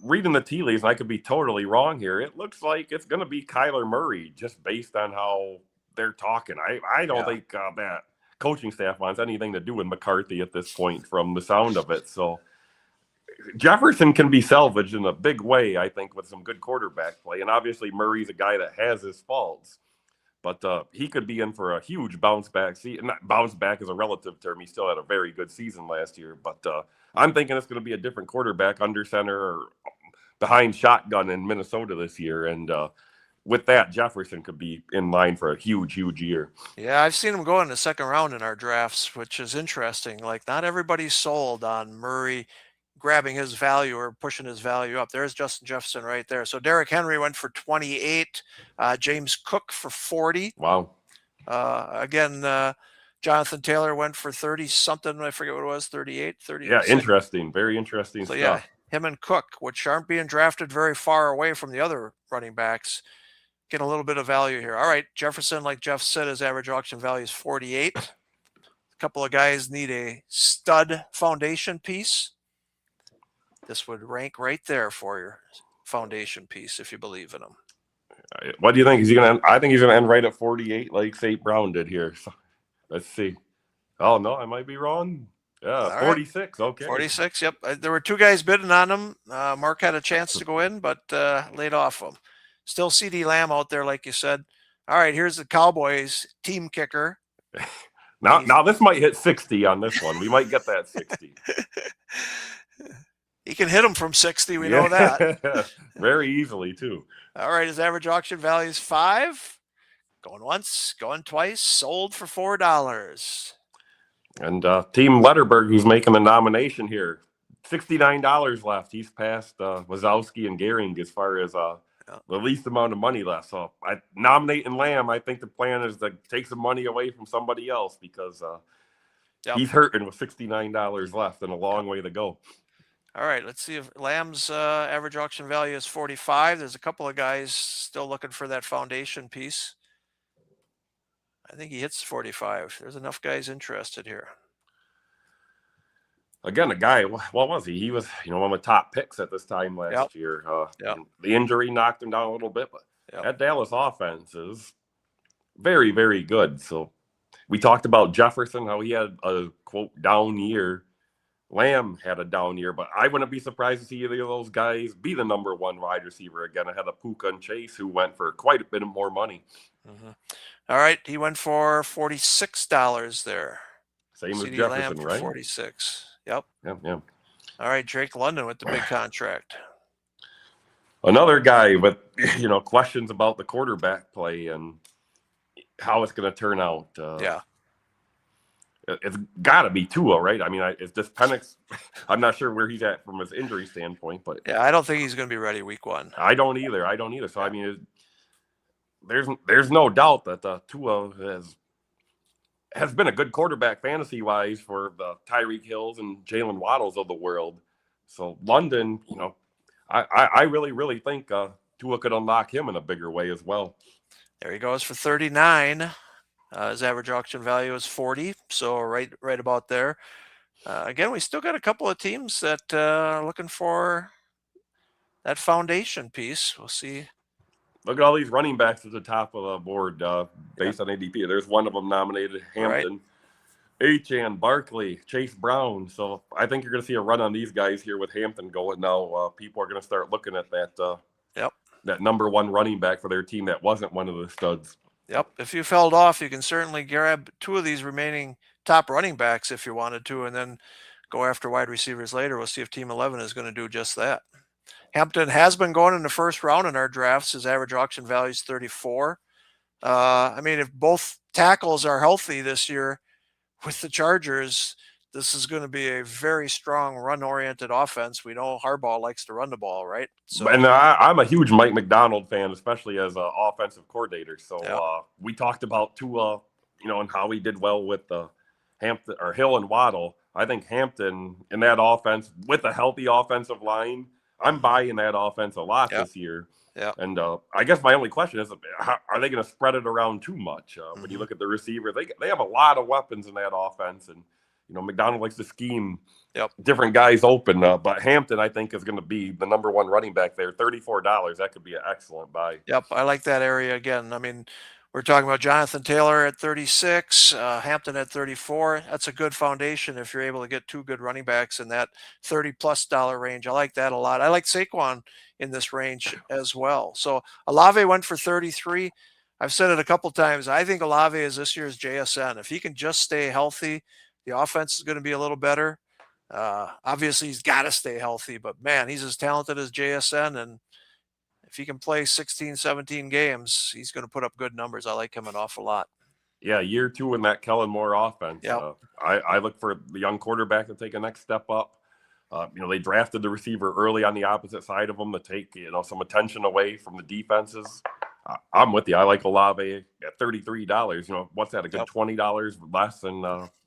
reading the tea leaves, and I could be totally wrong here, it looks like it's going to be Kyler Murray just based on how they're talking. I don't think that coaching staff wants anything to do with McCarthy at this point from the sound of it. So Jefferson can be salvaged in a big way, I think, with some good quarterback play. And obviously Murray's a guy that has his faults, but he could be in for a huge bounce back. Not bounce back is a relative term. He still had a very good season last year, but I'm thinking it's going to be a different quarterback under center or behind shotgun in Minnesota this year. And with that, Jefferson could be in line for a huge, huge year. Yeah, I've seen him go in the second round in our drafts, which is interesting. Like, not everybody's sold on Murray grabbing his value or pushing his value up. There's Justin Jefferson right there. So Derrick Henry went for 28. James Cook for 40. Wow. Again, Jonathan Taylor went for 30 something. I forget what it was, 38, 36. Yeah, interesting. Very interesting So stuff. yeah, him and Cook, which aren't being drafted very far away from the other running backs, get a little bit of value here. All right, Jefferson, like Jeff said, his average auction value is 48. A couple of guys need a stud foundation piece. This would rank right there for your foundation piece if you believe in him. What do you think? Is he gonna? I think he's gonna end right at 48, like St. Brown did here. So, let's see. Oh no, I might be wrong. Yeah, 46. Right. Okay, 46. Yep, there were two guys bidding on him. Mark had a chance to go in, but laid off him. Still CD Lamb out there, like you said. All right, here's the Cowboys team kicker. Now this might hit 60 on this one. We might get that 60. He can hit them from 60. We know that. Very easily, too. All right, his average auction value is $5. Going once, going twice, sold for $4. And Team Letterberg, who's making the nomination here, $69 left. He's passed Wazowski and Gehring as far as the least amount of money left. So I nominating Lamb. I think the plan is to take some money away from somebody else because he's hurting with $69 left and a long way to go. All right, let's see if Lamb's average auction value is 45. There's a couple of guys still looking for that foundation piece. I think he hits 45. There's enough guys interested here. Again, a guy, what was he? He was, one of the top picks at this time last year. The injury knocked him down a little bit, but that Dallas offense is very, very good. So we talked about Jefferson, how he had a, quote, down year. Lamb had a down year, but I wouldn't be surprised to see either of those guys be the number one wide receiver again. I had a Puka and Chase who went for quite a bit more money. Mm-hmm. All right, he went for $46 there. Same as Jefferson, Lamb for right? 46. Yep. Yeah. All right, Drake London with the big contract. Another guy with questions about the quarterback play and how it's going to turn out. It's got to be Tua, right? I mean, it's just Penix. I'm not sure where he's at from his injury standpoint, but I don't think he's going to be ready week 1. I don't either. So I mean, there's no doubt that Tua has been a good quarterback fantasy wise for the Tyreek Hills and Jalen Waddles of the world. So London, I really think Tua could unlock him in a bigger way as well. There he goes for 39. His average auction value is 40, so right about there. Again, we still got a couple of teams that are looking for that foundation piece. We'll see. Look at all these running backs at the top of the board based on ADP. There's one of them nominated, Hampton, Achane, Barkley, Chase Brown. So I think you're going to see a run on these guys here with Hampton going now. People are going to start looking at that that number one running back for their team that wasn't one of the studs. Yep. If you've held off, you can certainly grab two of these remaining top running backs if you wanted to, and then go after wide receivers later. We'll see if Team 11 is going to do just that. Hampton has been going in the first round in our drafts. His average auction value is 34. I mean, if both tackles are healthy this year with the Chargers, this is going to be a very strong run-oriented offense. We know Harbaugh likes to run the ball, right? So, and I'm a huge Mike McDonald fan, especially as an offensive coordinator. So we talked about Tua, and how he did well with the Hampton or Hill and Waddle. I think Hampton in that offense with a healthy offensive line, I'm buying that offense a lot this year. Yeah. And I guess my only question is, are they going to spread it around too much? When you look at the receiver, they have a lot of weapons in that offense, and McDonald likes to scheme different guys open. But Hampton, I think, is going to be the number one running back there. $34, that could be an excellent buy. Yep, I like that area again. I mean, we're talking about Jonathan Taylor at 36, Hampton at 34. That's a good foundation if you're able to get two good running backs in that $30+ range. I like that a lot. I like Saquon in this range as well. So Olave went for 33. I've said it a couple times. I think Olave is this year's JSN. If he can just stay healthy, the offense is going to be a little better. Obviously, he's got to stay healthy, but man, he's as talented as JSN. And if he can play 16, 17 games, he's going to put up good numbers. I like him an awful lot. Yeah, year two in that Kellen Moore offense. Yep. I look for the young quarterback to take a next step up. They drafted the receiver early on the opposite side of them to take, some attention away from the defenses. I'm with you. I like Olave at $33. You know, what's that? A good $20 less than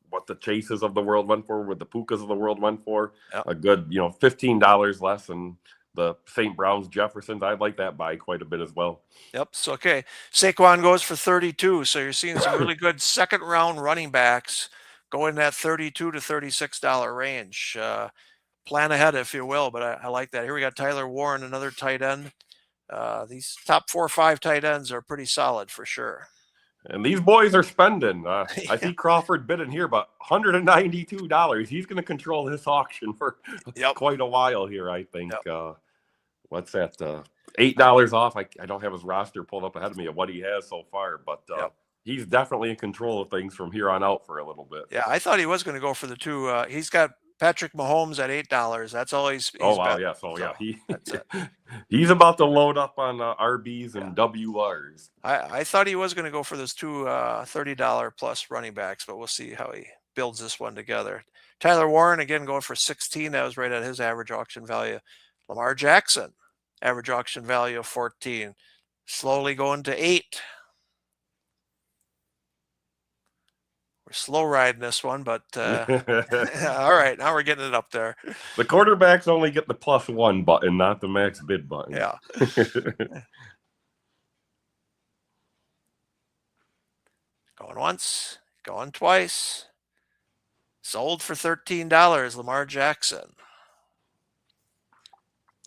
what the Chases of the world went for, what the Pukas of the world went for. A good, $15 less than the St. Brown's Jeffersons. I'd like that buy quite a bit as well. Yep. So, okay. Saquon goes for 32. So you're seeing some really good second round running backs go in that $32 to $36 range. Plan ahead, if you will, but I like that. Here we got Tyler Warren, another tight end. These top 4 or 5 tight ends are pretty solid for sure. And these boys are spending. I see Crawford bidding here, but $192. He's going to control this auction for quite a while here, I think. What's that? $8 off. I don't have his roster pulled up ahead of me of what he has so far, but he's definitely in control of things from here on out for a little bit. Yeah, I thought he was going to go for the 2. He's got Patrick Mahomes at $8. That's all he's oh, wow, yeah. So, he's about to load up on RBs and WRs. I thought he was going to go for those 2 $30 plus running backs, but we'll see how he builds this one together. Tyler Warren, again, going for 16. That was right at his average auction value. Lamar Jackson, average auction value of 14. Slowly going to 8. We're slow riding this one, but all right, now we're getting it up there. The quarterbacks only get the +1 button, not the max bid button. Yeah. Going once, going twice. Sold for $13, Lamar Jackson.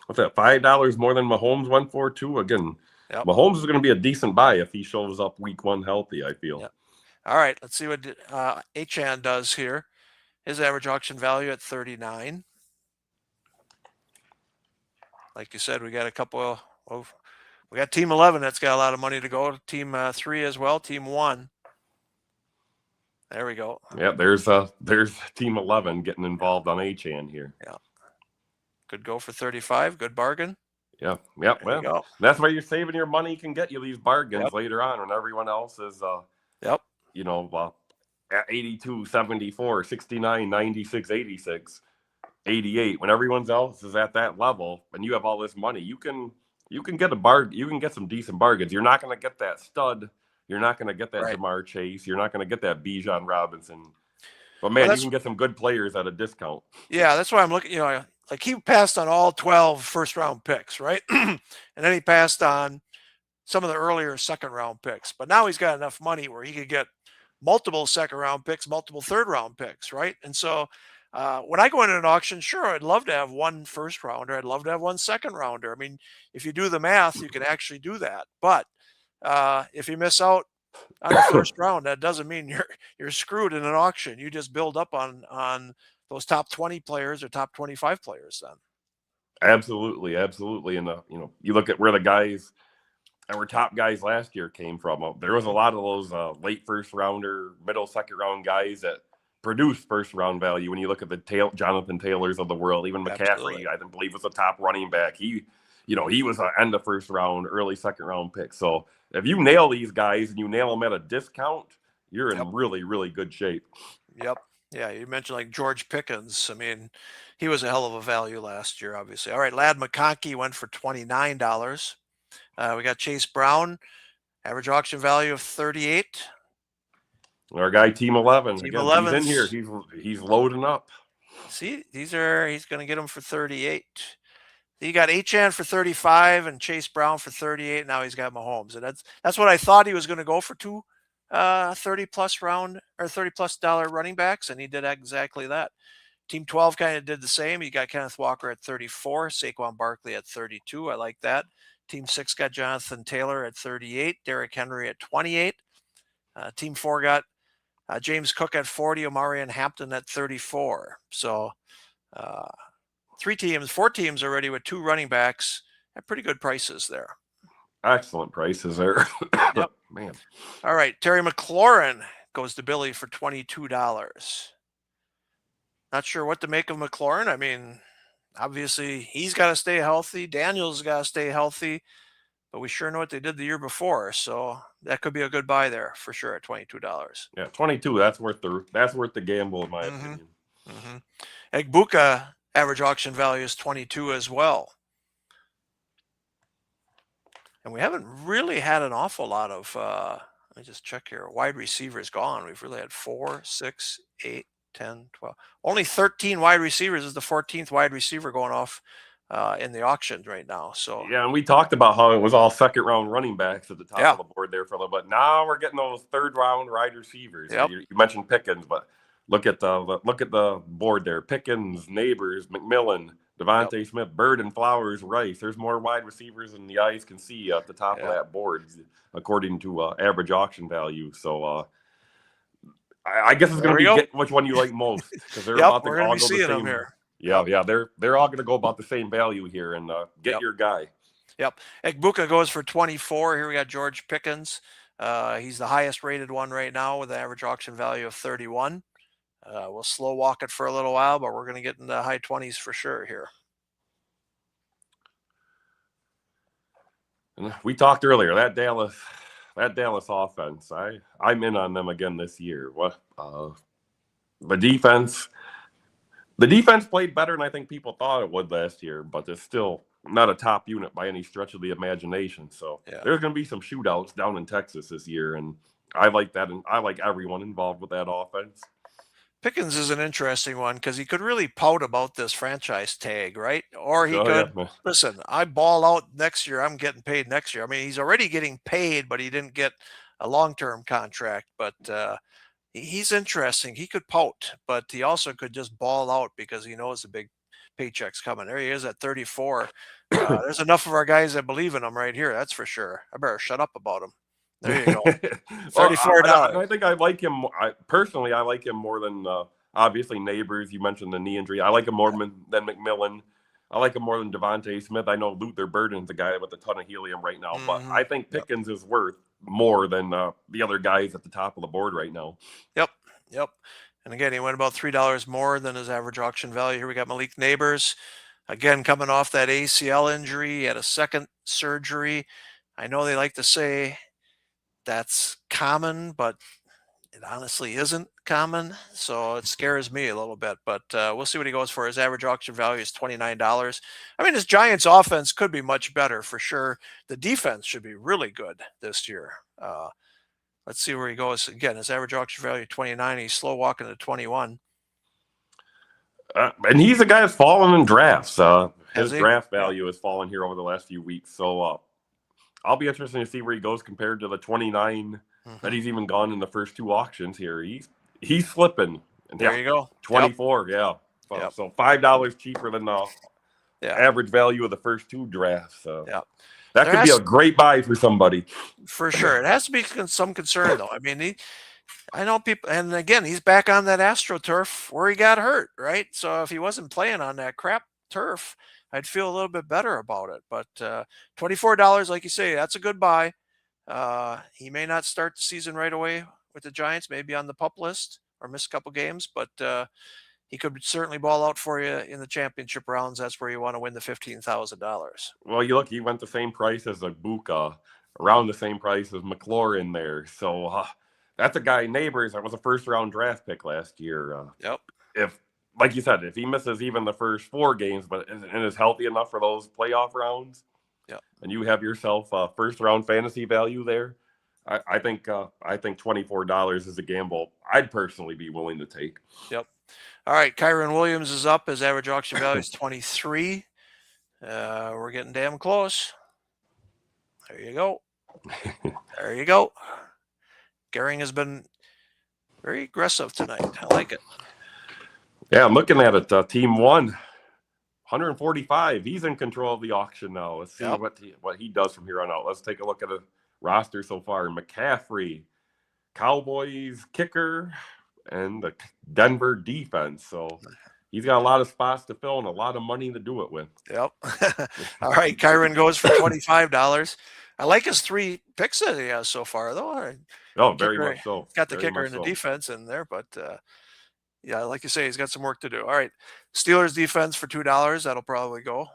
What's that, $5 more than Mahomes went for, too? Again, Mahomes is going to be a decent buy if he shows up week 1 healthy, I feel. Yep. All right, let's see what Achane does here. His average auction value at 39. Like you said, we got a couple of we got Team 11 that's got a lot of money to go. Team 3 as well. Team 1. There we go. Yeah, there's Team 11 getting involved on Achane here. Yeah. Could go for 35. Good bargain. Yeah. Well, that's where you're saving your money. Can get you these bargains later on when everyone else is at 82, 74, 69, 96, 86, 88. When everyone else is at that level and you have all this money, you can get you can get some decent bargains. You're not going to get that stud. You're not going to get that Jamar Chase. You're not going to get that Bijan Robinson. But man, you can get some good players at a discount. Yeah, that's why I'm looking, like he passed on all 12 first-round picks, right? And then he passed on some of the earlier second-round picks. But now he's got enough money where he could get multiple second-round picks, multiple third-round picks, right? And so when I go into an auction, sure, I'd love to have 1 first-rounder. I'd love to have 1 second-rounder. I mean, if you do the math, you can actually do that. But if you miss out on the first round, that doesn't mean you're screwed in an auction. You just build up on those top 20 players or top 25 players then. Absolutely. And you look at where the guys that were top guys last year came from. There was a lot of those late first rounder, middle second round guys that produced first round value. When you look at the Jonathan Taylors of the world, even McCaffrey, I believe was a top running back. He was an end of first round, early second round pick. So if you nail these guys and you nail them at a discount, you're in really, really good shape. Yep. Yeah, you mentioned like George Pickens. I mean, he was a hell of a value last year, obviously. All right, Ladd McConkey went for $29. We got Chase Brown, average auction value of 38. Our guy, Team 11. Team Again, 11. He's in here. He's loading up. See, he's going to get them for 38. You got Achane for 35 and Chase Brown for 38. Now he's got Mahomes, and that's what I thought he was going to go for 2 $30+ running backs, and he did exactly that. Team 12 kind of did the same. You got Kenneth Walker at 34, Saquon Barkley at 32. I like that. Team 6 got Jonathan Taylor at 38, Derrick Henry at 28. Team 4 got James Cook at 40, Omarion Hampton at 34. So 4 teams already with 2 running backs at pretty good prices there. Excellent prices there. Yep. Man. All right. Terry McLaurin goes to Billy for $22. Not sure what to make of McLaurin. I mean, obviously he's got to stay healthy. Daniel's got to stay healthy, but we sure know what they did the year before. So that could be a good buy there for sure at $22. Yeah, 22. That's worth the gamble in my opinion. Mm-hmm. Egbuka average auction value is 22 as well. And we haven't really had an awful lot of, let me just check here, wide receivers gone. We've really had 4, 6, 8, 10, 12. Only 13 wide receivers. Is the 14th wide receiver going off in the auction right now. So yeah, and we talked about how it was all second round running backs at the top yeah. of the board there for a little bit. Now we're getting those third round wide receivers. Yep. You mentioned Pickens, but look at the board there: Pickens, Neighbors, McMillan, Devontae Smith, Bird, and Flowers, Rice. There's more wide receivers than the eyes can see at the top of that board, according to average auction value. So I guess it's going to be get which one you like most, because they're about to all go the same. Here. Yeah, they're all going to go about the same value here, and get your guy. Yep. Egbuka goes for 24. Here we got George Pickens. He's the highest rated one right now with an average auction value of 31. We'll slow walk it for a little while, but we're going to get in the high 20s for sure here. And we talked earlier, that Dallas offense, I'm in on them again this year. The defense played better than I think people thought it would last year, but it's still not a top unit by any stretch of the imagination. So there's going to be some shootouts down in Texas this year, and I like that, and I like everyone involved with that offense. Pickens is an interesting one because he could really pout about this franchise tag, right? Or he could, listen, I ball out next year, I'm getting paid next year. I mean, he's already getting paid, but he didn't get a long-term contract. But he's interesting. He could pout, but he also could just ball out because he knows the big paycheck's coming. There he is at 34. There's enough of our guys that believe in him right here. That's for sure. I better shut up about him. There you go. $34. I think I like him. Personally, I like him more than obviously Neighbors. You mentioned the knee injury. I like him more than McMillan. I like him more than Devontae Smith. I know Luther Burden's a guy with a ton of helium right now, but I think Pickens is worth more than the other guys at the top of the board right now. Yep. And again, he went about $3 more than his average auction value. Here we got Malik Neighbors. Again, coming off that ACL injury. He had a second surgery. I know they like to say that's common, but it honestly isn't common. So it scares me a little bit, but we'll see what he goes for. His average auction value is $29. I mean, his Giants offense could be much better for sure. The defense should be really good this year. Let's see where he goes. Again, his average auction value 29. He's slow walking to 21. And he's a guy that's fallen in drafts. His draft value has fallen here over the last few weeks. So I'll be interested to see where he goes compared to the 29 that he's even gone in the first two auctions here. He's slipping. And there you go. 24, So $5 cheaper than the average value of the first two drafts. So that could be a great buy for somebody. For sure. It has to be some concern, though. I mean, I know people, and again, he's back on that AstroTurf where he got hurt, right? So if he wasn't playing on that crap turf, I'd feel a little bit better about it. But $24, like you say, that's a good buy. He may not start the season right away with the Giants, maybe on the PUP list or miss a couple games, but he could certainly ball out for you in the championship rounds. That's where you want to win the $15,000. Well, you look, he went the same price as Egbuka, around the same price as McLaurin there. So that's a guy, Neighbors, that was a first-round draft pick last year. If, like you said, if he misses even the first 4 games, but and is healthy enough for those playoff rounds, and you have yourself a first-round fantasy value there, I think $24 is a gamble I'd personally be willing to take. All right, Kyron Williams is up. His average auction value is 23. We're getting damn close. There you go. There you go. Gehring has been very aggressive tonight. I like it. Yeah, I'm looking at it. Team 1, 145. He's in control of the auction now. Let's see what he does from here on out. Let's take a look at the roster so far. McCaffrey, Cowboys kicker, and the Denver defense. So he's got a lot of spots to fill and a lot of money to do it with. All right, Kyron goes for $25. I like his 3 picks that he has so far, though. Very much so. Got the kicker and the defense in there, but like you say, he's got some work to do. All right, Steelers defense for $2. That'll probably go.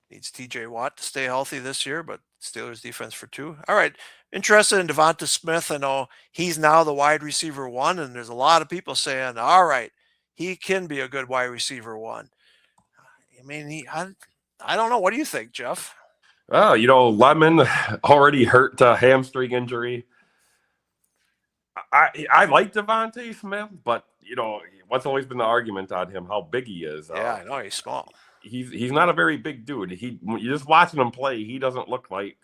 Needs TJ Watt to stay healthy this year, but Steelers defense for $2. All right, interested in Devonta Smith. I know he's now the wide receiver 1, and there's a lot of people saying, all right, he can be a good wide receiver 1. I mean, I don't know. What do you think, Jeff? Oh, Lemon already hurt hamstring injury. I like Devontae Smith, but what's always been the argument on him, how big he is. Yeah, I know he's small. He's not a very big dude. You just watching him play, he doesn't look like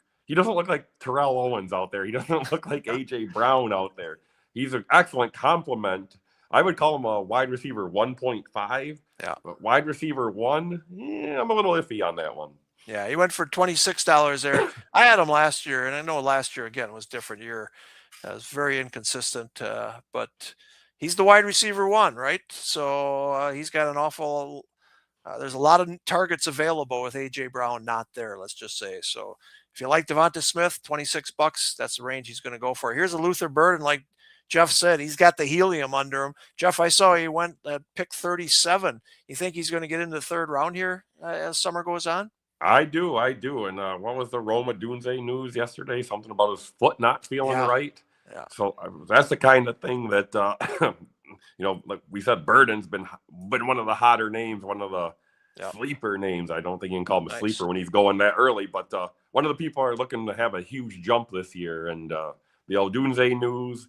Terrell Owens out there. He doesn't look like AJ Brown out there. He's an excellent complement. I would call him a wide receiver 1.5. Yeah. But wide receiver 1, I'm a little iffy on that one. Yeah, he went for $26 there. I had him last year, and I know last year again was a different year. It was very inconsistent, but he's the wide receiver 1, right? So he's got an awful. There's a lot of targets available with AJ Brown not there. Let's just say. So if you like Devonta Smith, $26, that's the range he's going to go for. Here's a Luther Burden, like Jeff said, he's got the helium under him. Jeff, I saw he went at pick 37. You think he's going to get into the third round here as summer goes on? I do. And what was the Roma Dunze news yesterday? Something about his foot not feeling right. Yeah. So that's the kind of thing that, like we said, Burden's been one of the hotter names, one of the sleeper names. I don't think you can call him a sleeper when he's going that early, but one of the people are looking to have a huge jump this year. And the Dunze news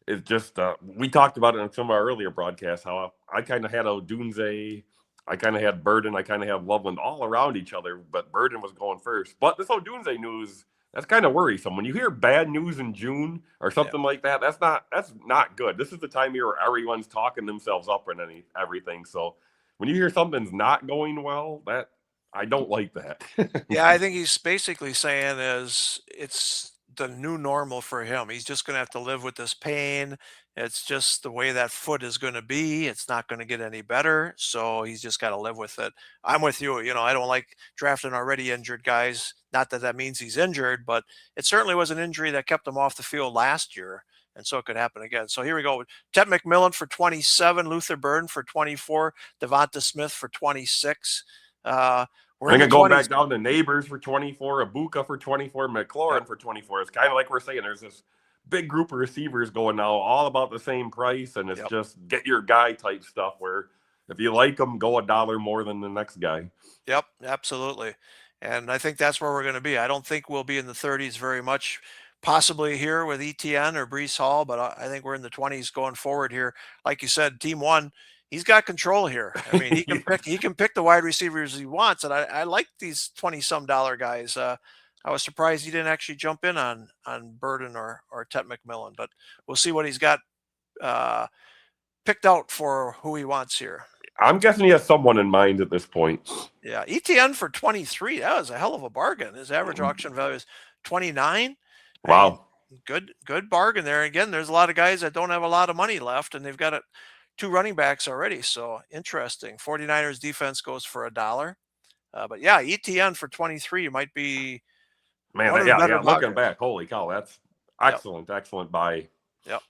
is just, we talked about it in some of our earlier broadcasts, how I kind of had Dunze, I kind of had Burden, I kind of had Loveland all around each other, but Burden was going first. But this Dunze news, that's kind of worrisome. When you hear bad news in June or something like that, that's not good. This is the time of year where everyone's talking themselves up and everything. So when you hear something's not going well, that I don't like that. Yeah, I think he's basically saying it's the new normal for him. He's just going to have to live with this pain. It's just the way that foot is going to be. It's not going to get any better. So he's just got to live with it. I'm with you. I don't like drafting already injured guys. Not that that means he's injured, but it certainly was an injury that kept him off the field last year. And so it could happen again. So here we go. Ted McMillan for 27, Luther Burden for 24, Devonta Smith for 26. We're going to go back down to Neighbors for 24, Abuka for 24, McLaurin for 24. It's kind of like we're saying, there's this big group of receivers going now, all about the same price, and it's just get your guy type stuff where if you like them, go $1 more than the next guy. Yep, absolutely. And I think that's where we're going to be. I don't think we'll be in the 30s very much, possibly here with ETN or Breece Hall, but I think we're in the 20s going forward here. Like you said, team 1, he's got control here. I mean, he can pick the wide receivers he wants, and I like these $20-some guys. I was surprised he didn't actually jump in on Burden or Ted McMillan, but we'll see what he's got picked out for who he wants here. I'm guessing he has someone in mind at this point. Yeah, ETN for 23. That was a hell of a bargain. His average auction value is 29. Wow. I mean, good bargain there. Again, there's a lot of guys that don't have a lot of money left, and they've got 2 running backs already. So interesting. 49ers defense goes for $1. But yeah, ETN for 23 might be. Man, looking back, holy cow, that's excellent buy. Yep.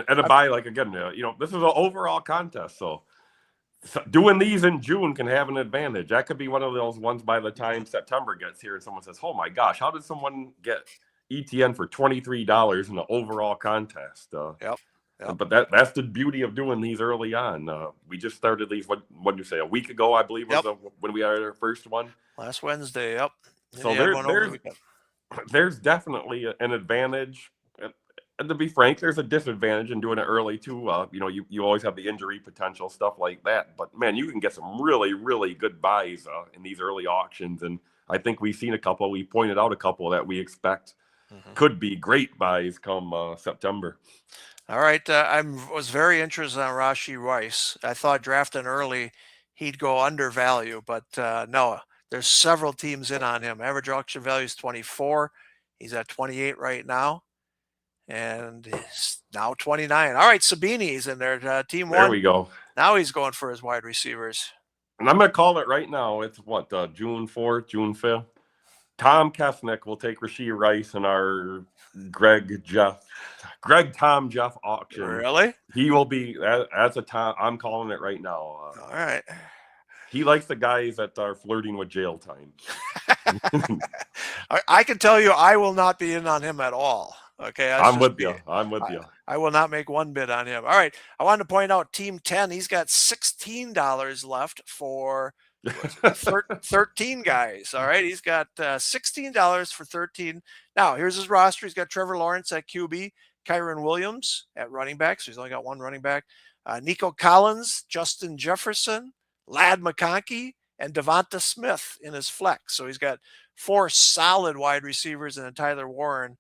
And a buy, like, again, this is an overall contest, so doing these in June can have an advantage. That could be one of those ones by the time September gets here and someone says, oh my gosh, how did someone get ETN for $23 in the overall contest? Yep. But that's the beauty of doing these early on. We just started these, what did you say, a week ago, I believe, was when we had our first one? Last Wednesday, yep. So there's definitely an advantage. And to be frank, there's a disadvantage in doing it early too. You always have the injury potential, stuff like that. But man, you can get some really, really good buys in these early auctions. And I think we've seen a couple. We pointed out a couple that we expect could be great buys come September. All right. I was very interested on Rashee Rice. I thought drafting early, he'd go under value, but no, there's several teams in on him. Average auction value is 24. He's at 28 right now. And he's now 29. All right, Sabini's in there. Team 1. There we go. Now he's going for his wide receivers. And I'm going to call it right now. It's what, June 4th, June 5th? Tom Kesnick will take Rashee Rice in our Greg Tom Jeff auction. Really? He will be, that's a Tom. I'm calling it right now. All right. He likes the guys that are flirting with jail time. I can tell you I will not be in on him at all. Okay. I'm with you. I will not make one bid on him. All right. I wanted to point out Team 10. He's got $16 left for 13 guys. All right. He's got $16 for 13. Now, here's his roster. He's got Trevor Lawrence at QB, Kyron Williams at running back. So he's only got one running back. Nico Collins, Justin Jefferson, Ladd McConkey, and Devonta Smith in his flex. So he's got 4 solid wide receivers and then Tyler Warren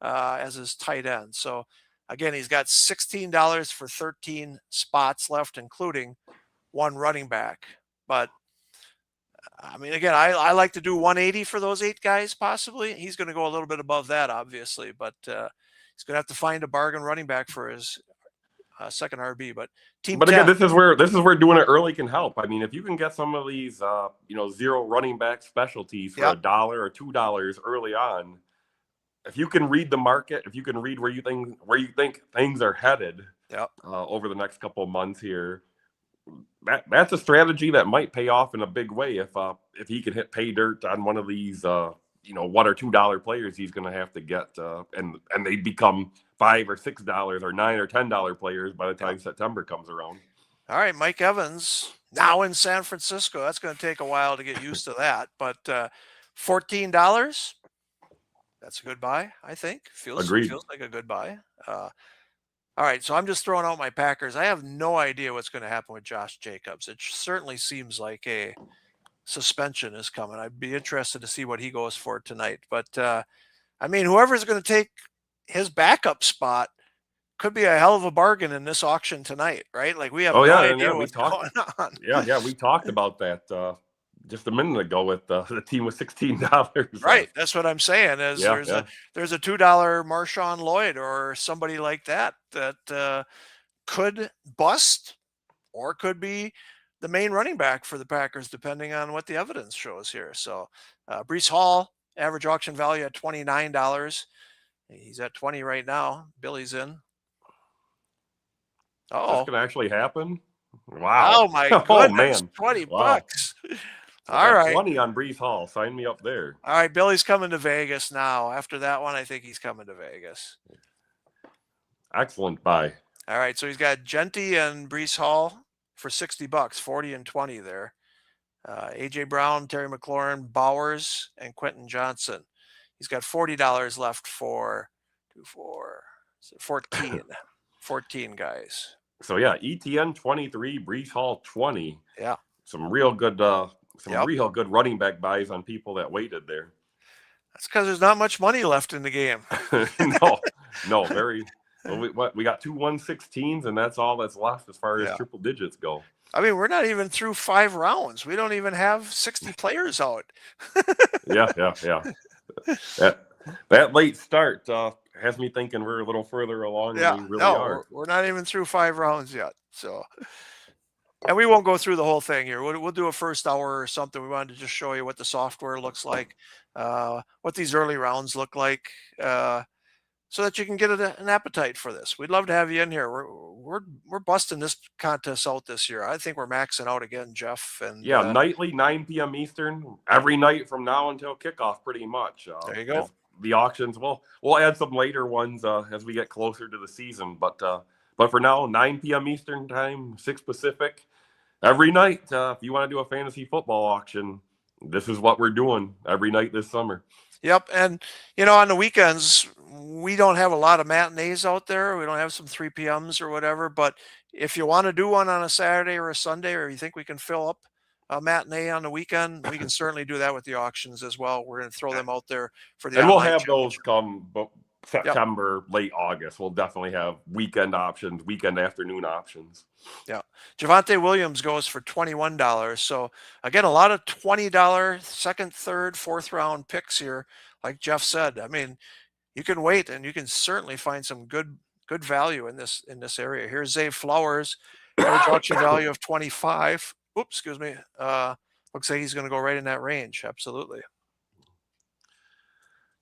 as his tight end. So again, he's got $16 for 13 spots left, including one running back. But I mean, again, I like to do 180 for those 8 guys, possibly. He's going to go a little bit above that, obviously, but he's going to have to find a bargain running back for his second RB. But again, this is where doing it early can help. I mean, if you can get some of these, zero running back specialties for $1 or $2 early on, if you can read the market, if you can read where you think things are headed, over the next couple of months here. That's a strategy that might pay off in a big way if he can hit pay dirt on one of these $1 or $2 players he's going to have to get and they become $5 or $6 or $9 or $10 players by the time September comes around. All right, Mike Evans now in San Francisco. That's going to take a while to get used to that, but $14. That's a good buy, I think. Feels like a good buy. All right, so I'm just throwing out my Packers. I have no idea what's going to happen with Josh Jacobs. It certainly seems like a suspension is coming. I'd be interested to see what he goes for tonight. But, I mean, whoever's going to take his backup spot could be a hell of a bargain in this auction tonight, right? Like, we have no idea what's going on. Yeah, we talked about that just a minute ago with the team with $16. Right, that's what I'm saying. There's a $2 Marshawn Lloyd or somebody like that could bust or could be the main running back for the Packers, depending on what the evidence shows here. So Breece Hall, average auction value at $29. He's at 20 right now. Billy's in. That's gonna actually happen. Wow! Oh my goodness! Man. $20. All right. 20 on Breece Hall. Sign me up there. All right. Billy's coming to Vegas now. After that one, I think he's coming to Vegas. Excellent buy. All right. So he's got Genty and Breece Hall for $60, 40 and 20 there. AJ Brown, Terry McLaurin, Bowers, and Quentin Johnson. He's got $40 left for 14. 14 guys. So yeah, ETN 23, Breece Hall 20. Yeah. Some real good real good running back buys on people that waited there. That's because there's not much money left in the game. No, very. Well, we got 2 116s, and that's all that's left as far as triple digits go. I mean, we're not even through 5 rounds. We don't even have 60 players out. Yeah. That late start has me thinking we're a little further along than we really are. We're not even through 5 rounds yet. So. And we won't go through the whole thing here. We'll do a first hour or something. We wanted to just show you what the software looks like, what these early rounds look like, so that you can get an appetite for this. We'd love to have you in here. We're busting this contest out this year. I think we're maxing out again, Jeff. And nightly, 9 p.m. Eastern, every night from now until kickoff, pretty much. There you go. The auctions, we'll add some later ones as we get closer to the season, but for now, 9 p.m. Eastern time, 6 Pacific, every night. If you want to do a fantasy football auction, this is what we're doing every night this summer. Yep. And, on the weekends, we don't have a lot of matinees out there. We don't have some 3 p.m.s or whatever. But if you want to do one on a Saturday or a Sunday, or you think we can fill up a matinee on the weekend, we can certainly do that with the auctions as well. We're going to throw them out there for the. And we'll have those come September, late August. We'll definitely have weekend options, weekend afternoon options. Yeah. Javonte Williams goes for $21. So again, a lot of $20 second, third, fourth round picks here. Like Jeff said, I mean, you can wait and you can certainly find some good value in this area. Here's Zay Flowers, average auction value of 25. Oops, excuse me. Looks like he's going to go right in that range. Absolutely.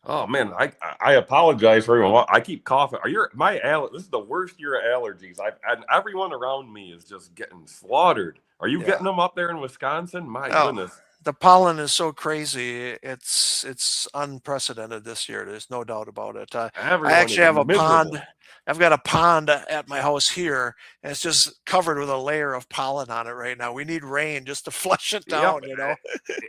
Oh man, I apologize for everyone. I keep coughing. This is the worst year of allergies. And everyone around me is just getting slaughtered. Are you getting them up there in Wisconsin? My goodness. The pollen is so crazy. It's unprecedented this year. There's no doubt about it. I actually have a pond. I've got a pond at my house here, and it's just covered with a layer of pollen on it right now. We need rain just to flush it down, Yep.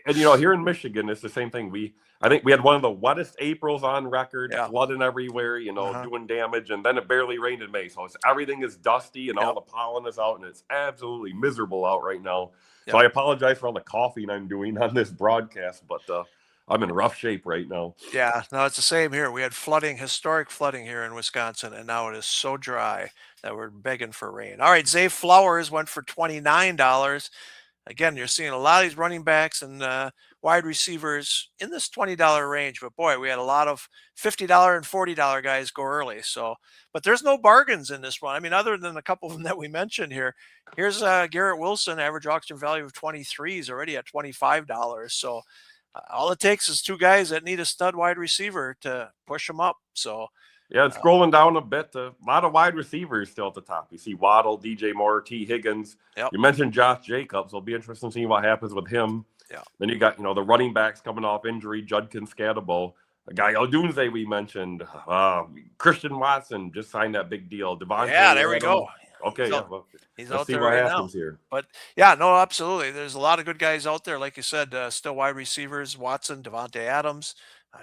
And here in Michigan, it's the same thing. I think we had one of the wettest Aprils on record, Yeah. flooding everywhere, doing damage, and then it barely rained in May. So everything is dusty and all the pollen is out, and it's absolutely miserable out right now. So I apologize for all the coughing I'm doing on this broadcast, but I'm in rough shape right now. Yeah, no, it's the same here. We had historic flooding here in Wisconsin, and now it is so dry that we're begging for rain. All right, Zay Flowers went for $29. Again, you're seeing a lot of these running backs and wide receivers in this $20 range. But boy, we had a lot of $50 and $40 guys go early. So, but there's no bargains in this one. I mean, other than a couple of them that we mentioned here. Here's Garrett Wilson, average auction value of 23 is already at $25. So all it takes is two guys that need a stud wide receiver to push them up. So yeah, it's scrolling down a bit. A lot of wide receivers still at the top. You see Waddle, DJ Moore, T. Higgins. Yep. You mentioned Josh Jacobs. It'll be interesting to see what happens with him. Yeah. Then you got, the running backs coming off injury, Judkins, Scatterbo. A guy, Odunze, we mentioned. Christian Watson just signed that big deal. Devontae. Yeah, there we go. Okay, he's let's out see there what right happens now. here. But yeah, no, absolutely. There's a lot of good guys out there, like you said. Still wide receivers: Watson, Devontae Adams,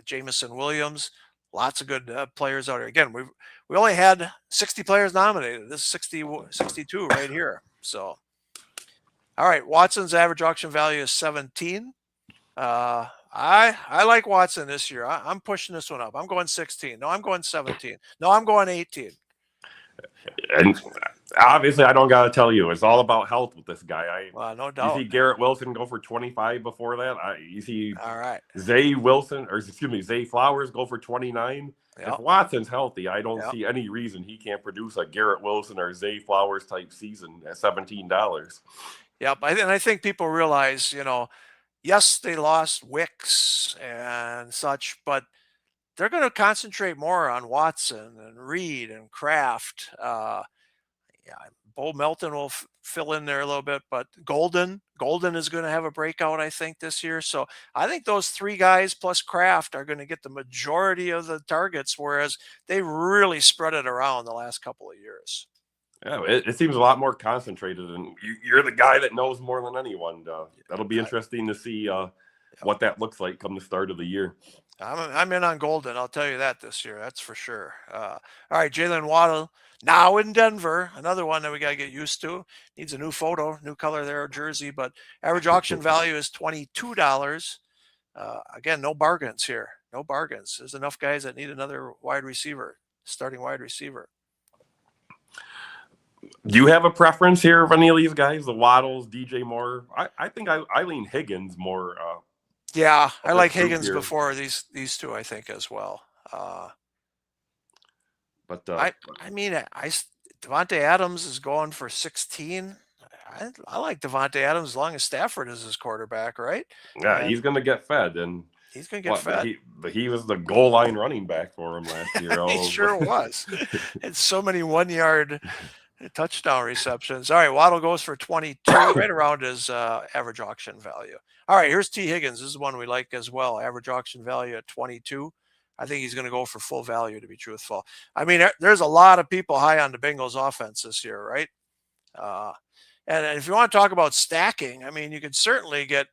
Jamison Williams. Lots of good players out here. Again, we only had 60 players nominated. This is 62 right here. So, all right, Watson's average auction value is 17. I like Watson this year. I'm pushing this one up. I'm going 16. No, I'm going 17. No, I'm going 18. And obviously, I don't got to tell you, it's all about health with this guy. No doubt. You see Garrett Wilson go for 25 before that. You see all right. Zay Flowers go for 29. Yep. If Watson's healthy, I don't see any reason he can't produce a Garrett Wilson or Zay Flowers type season at $17. Yep, and I think people realize, yes, they lost Wicks and such, but they're going to concentrate more on Watson and Reed and Kraft. Bo Melton will fill in there a little bit, but Golden is going to have a breakout, I think, this year. So I think those three guys plus Kraft are going to get the majority of the targets, whereas they really spread it around the last couple of years. Yeah, it seems a lot more concentrated, and you're the guy that knows more than anyone. That'll be interesting to see what that looks like come the start of the year. I'm in on Golden. I'll tell you that this year. That's for sure. All right, Jalen Waddle now in Denver. Another one that we got to get used to. Needs a new photo, new color there, jersey. But average auction value is $22. Again, no bargains here. No bargains. There's enough guys that need another wide receiver, starting wide receiver. Do you have a preference here of any of these guys? The Waddles, DJ Moore? I think I lean Higgins more. Yeah, I like Higgins before these two, I think, as well. But I mean, Devontae Adams is going for 16. I like Devontae Adams as long as Stafford is his quarterback, right? Yeah, he's going to get fed, and he's going to get fed. He was the goal line running back for him last year. He sure was. It's so many 1-yard touchdown receptions. All right, Waddle goes for 22, right around his average auction value. All right, here's T. Higgins. This is one we like as well. Average auction value at 22. I think he's going to go for full value, to be truthful. I mean, there's a lot of people high on the Bengals offense this year, right? And if you want to talk about stacking, I mean, you could certainly get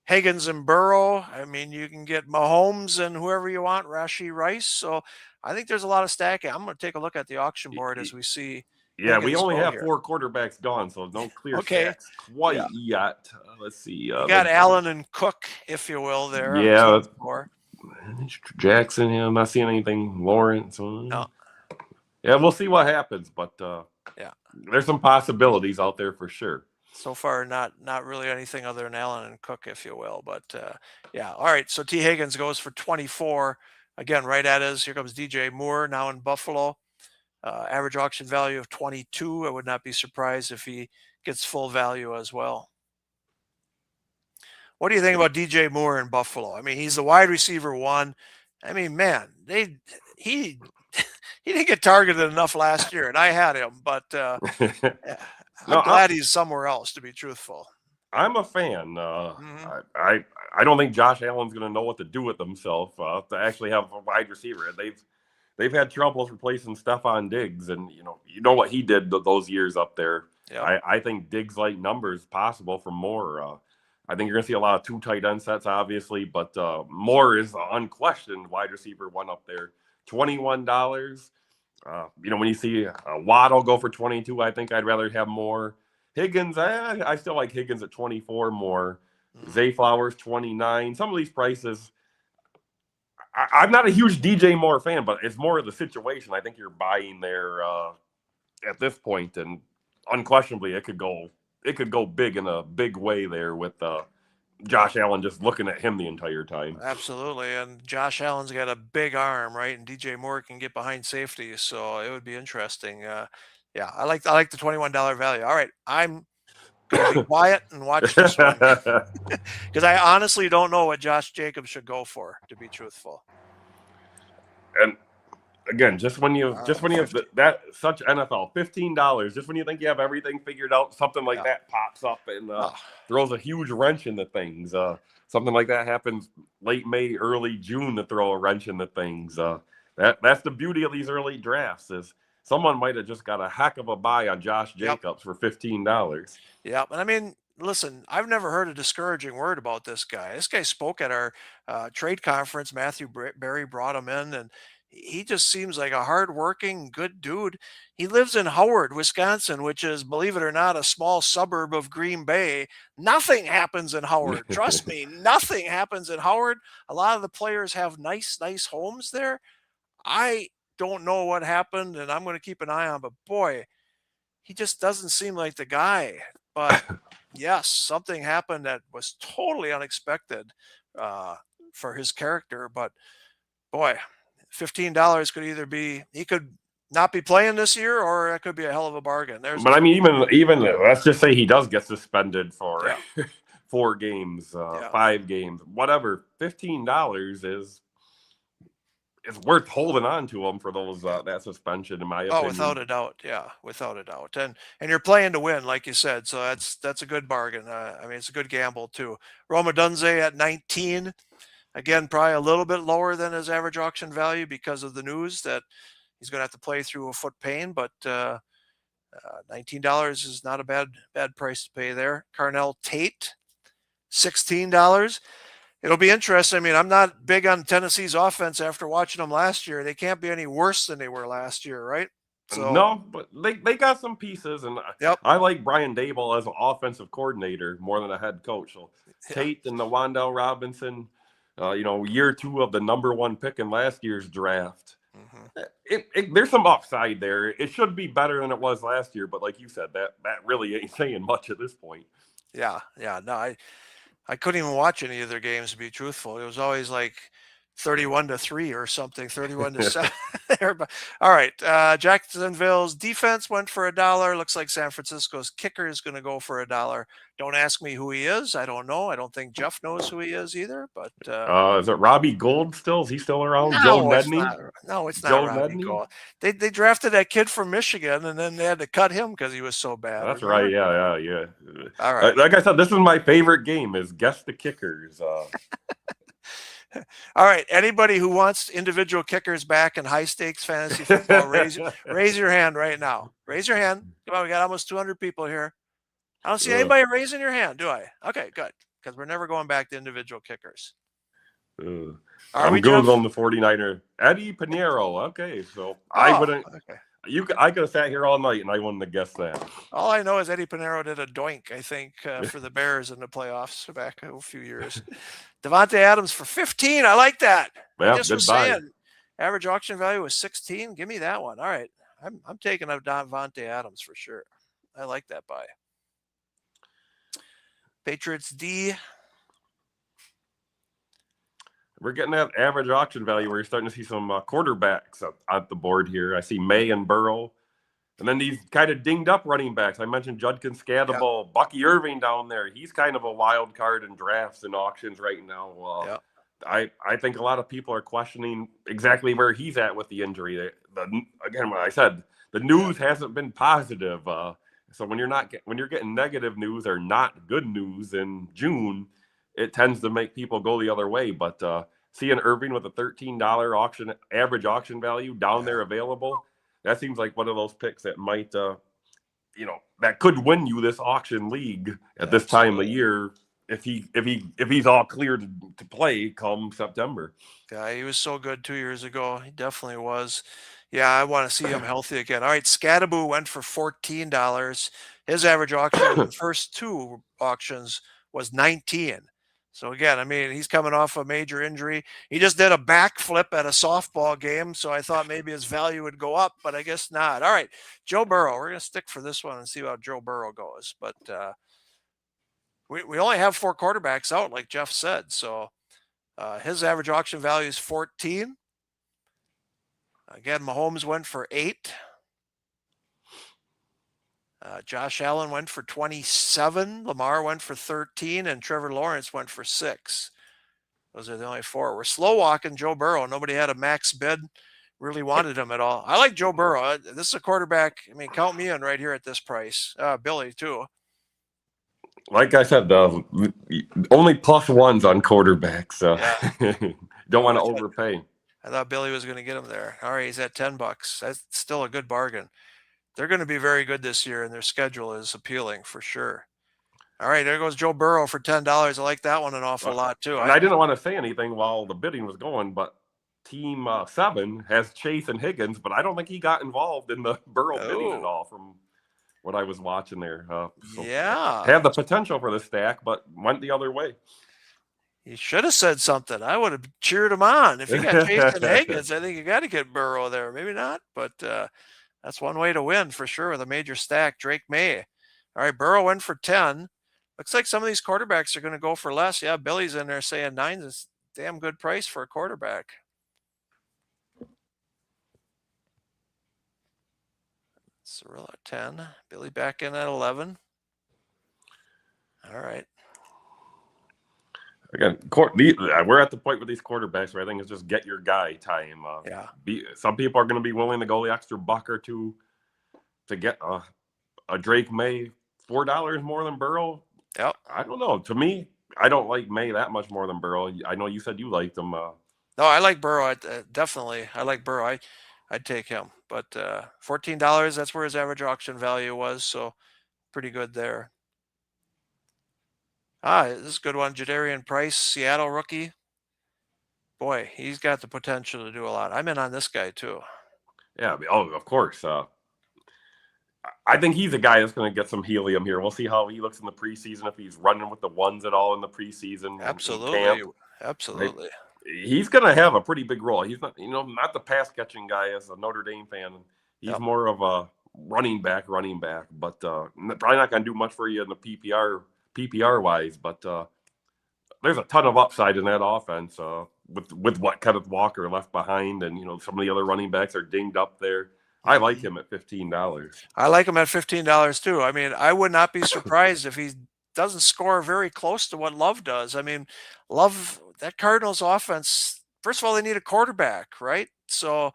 Higgins and Burrow. I mean, you can get Mahomes and whoever you want, Rashee Rice. So I think there's a lot of stacking. I'm going to take a look at the auction board as we see. Yeah, we only have 4 quarterbacks gone, so no clear stacks quite yet. Let's see. You got Allen and Cook, if you will, there. Yeah. Jackson, I'm not seeing anything. Lawrence. No. Yeah, we'll see what happens, but there's some possibilities out there for sure. So far, not really anything other than Allen and Cook, if you will. But all right. So T. Higgins goes for 24. Again, right at us. Here comes DJ Moore now in Buffalo. Average auction value of 22. I would not be surprised if he gets full value as well. What do you think about DJ Moore in Buffalo? I mean, he's the wide receiver 1. I mean, man, he didn't get targeted enough last year, and I had him, but I'm glad he's somewhere else, to be truthful. I'm a fan. I don't think Josh Allen's going to know what to do with himself to actually have a wide receiver. they've had troubles replacing Stephon Diggs, and you know what he did those years up there. Yep. I think Diggs like numbers possible from Moore. I think you're gonna see a lot of 2 tight end sets, obviously, but Moore is unquestioned wide receiver 1 up there. $21. When you see Waddle go for 22, I think I'd rather have Moore. Higgins, I still like Higgins at 24 more. Zay Flowers 29. Some of these prices, I'm not a huge DJ Moore fan, but it's more of the situation. I think you're buying there at this point, and unquestionably, it could go big in a big way there with Josh Allen just looking at him the entire time. Absolutely, and Josh Allen's got a big arm, right? And DJ Moore can get behind safety, so it would be interesting. Yeah, I like the $21 value. All right, I'm gonna be quiet and watch this one because I honestly don't know what Josh Jacobs should go for, to be truthful. And again, just when you have that such NFL $15, just when you think you have everything figured out, something like that pops up and throws a huge wrench into things. Something like that happens late May, early June to throw a wrench into things. That's the beauty of these early drafts is someone might have just got a heck of a buy on Josh Jacobs for $15. Yeah, and I mean, listen, I've never heard a discouraging word about this guy. This guy spoke at our trade conference. Matthew Berry brought him in, and he just seems like a hardworking, good dude. He lives in Howard, Wisconsin, which is, believe it or not, a small suburb of Green Bay. Nothing happens in Howard. Trust me, nothing happens in Howard. A lot of the players have nice homes there. I don't know what happened, and I'm going to keep an eye on, but boy, he just doesn't seem like the guy. But yes, something happened that was totally unexpected for his character. But boy, $15 could either be he could not be playing this year, or it could be a hell of a bargain. But I mean, even let's just say he does get suspended for 4 games, 5 games, whatever. $15 is worth holding on to him for those that suspension, in my opinion. Oh, without a doubt, yeah, without a doubt. And you're playing to win, like you said, so that's a good bargain. I mean, it's a good gamble too. Roma Dunze at 19, again, probably a little bit lower than his average auction value because of the news that he's going to have to play through a foot pain. But $19 is not a bad price to pay there. Carnell Tate, $16. It'll be interesting. I mean, I'm not big on Tennessee's offense after watching them last year. They can't be any worse than they were last year, right? So, no, but they got some pieces, and I like Brian Daboll as an offensive coordinator more than a head coach. So Tate and the Wan'Dale Robinson, year 2 of the number 1 pick in last year's draft. Mm-hmm. There's some upside there. It should be better than it was last year, but like you said, that really ain't saying much at this point. Yeah. No, I couldn't even watch any of their games, to be truthful. It was always like 31-3 or something, 31-7. All right. Jacksonville's defense went for $1. Looks like San Francisco's kicker is going to go for $1. Don't ask me who he is. I don't know. I don't think Jeff knows who he is either. But is it Robbie Gould still? Is he still around? No, Joe Nedney? No, it's not Robbie Gould. They drafted that kid from Michigan, and then they had to cut him because he was so bad. That's right. Yeah. All right. Like I said, this is my favorite game is Guess the Kickers. All right. Anybody who wants individual kickers back in high stakes fantasy football, raise your hand right now. Raise your hand. Come on, we got almost 200 people here. I don't see anybody raising your hand, do I? Okay, good. Because we're never going back to individual kickers. I'm Googling the 49er. Eddie Pinheiro. Okay, so I wouldn't. Okay. I could have sat here all night and I wouldn't have guessed that. All I know is Eddie Pinheiro did a doink, I think, for the Bears in the playoffs back a few years. Devontae Adams for 15. I like that. Yeah, I just was saying, average auction value was 16. Give me that one. All right. I'm taking a Devontae Adams for sure. I like that buy. Patriots D. We're getting that average auction value where you're starting to see some quarterbacks at the board here. I see May and Burrow. And then these kind of dinged up running backs. I mentioned Judkins Scadable, Bucky Irving down there. He's kind of a wild card in drafts and auctions right now. I think a lot of people are questioning exactly where he's at with the injury. Again, what I said, the news hasn't been positive. So when you're getting negative news or not good news in June, it tends to make people go the other way. But seeing Irving with a $13 average auction value down there available, that seems like one of those picks that might, that could win you this auction league at this time of year if he's all clear to play come September. Yeah, he was so good 2 years ago. He definitely was. Yeah, I want to see him healthy again. All right, Scadaboo went for $14. His average auction in the first 2 auctions was 19. So again, I mean, he's coming off a major injury. He just did a backflip at a softball game, so I thought maybe his value would go up, but I guess not. All right, Joe Burrow. We're going to stick for this one and see how Joe Burrow goes. But we only have 4 quarterbacks out, like Jeff said. So his average auction value is 14. Again, Mahomes went for 8. Josh Allen went for 27. Lamar went for 13. And Trevor Lawrence went for 6. Those are the only 4. We're slow walking Joe Burrow. Nobody had a max bid, really wanted him at all. I like Joe Burrow. This is a quarterback. I mean, count me in right here at this price. Billy, too. Like I said, only +1s on quarterbacks. Don't want to overpay. I thought Billy was going to get him there. All right, he's at $10. That's still a good bargain. They're going to be very good this year, and their schedule is appealing for sure. All right, there goes Joe Burrow for $10. I like that one an awful lot, too. And I didn't want to say anything while the bidding was going, but Team 7 has Chase and Higgins, but I don't think he got involved in the Burrow bidding at all from what I was watching there. Had the potential for the stack, but went the other way. He should have said something. I would have cheered him on. If you got Chase and Higgins, I think you got to get Burrow there. Maybe not, but that's one way to win for sure with a major stack. Drake May. All right, Burrow went for 10. Looks like some of these quarterbacks are going to go for less. Yeah, Billy's in there saying 9 is a damn good price for a quarterback. Cyril at 10. Billy back in at 11. All right. Again, we're at the point with these quarterbacks where I think it's just get your guy time. Some people are going to be willing to go the extra $1 or $2 to get a Drake May $4 more than Burrow. Yep. I don't know. To me, I don't like May that much more than Burrow. I know you said you liked him. No, I like Burrow. Definitely, I like Burrow. I'd take him. But $14, that's where his average auction value was. So pretty good there. This is a good one. Jadarian Price, Seattle rookie. Boy, he's got the potential to do a lot. I'm in on this guy too. Yeah. Oh, of course. I think he's a guy that's going to get some helium here. We'll see how he looks in the preseason, if he's running with the ones at all in the preseason. Absolutely. Absolutely. He's going to have a pretty big role. He's not, not the pass catching guy as a Notre Dame fan. He's more of a running back, but probably not going to do much for you in the PPR wise, but there's a ton of upside in that offense with what Kenneth Walker left behind, and some of the other running backs are dinged up there. I like him at $15. I like him at $15 too. I mean, I would not be surprised if he doesn't score very close to what Love does. I mean, Love, that Cardinals offense, first of all, they need a quarterback, right? So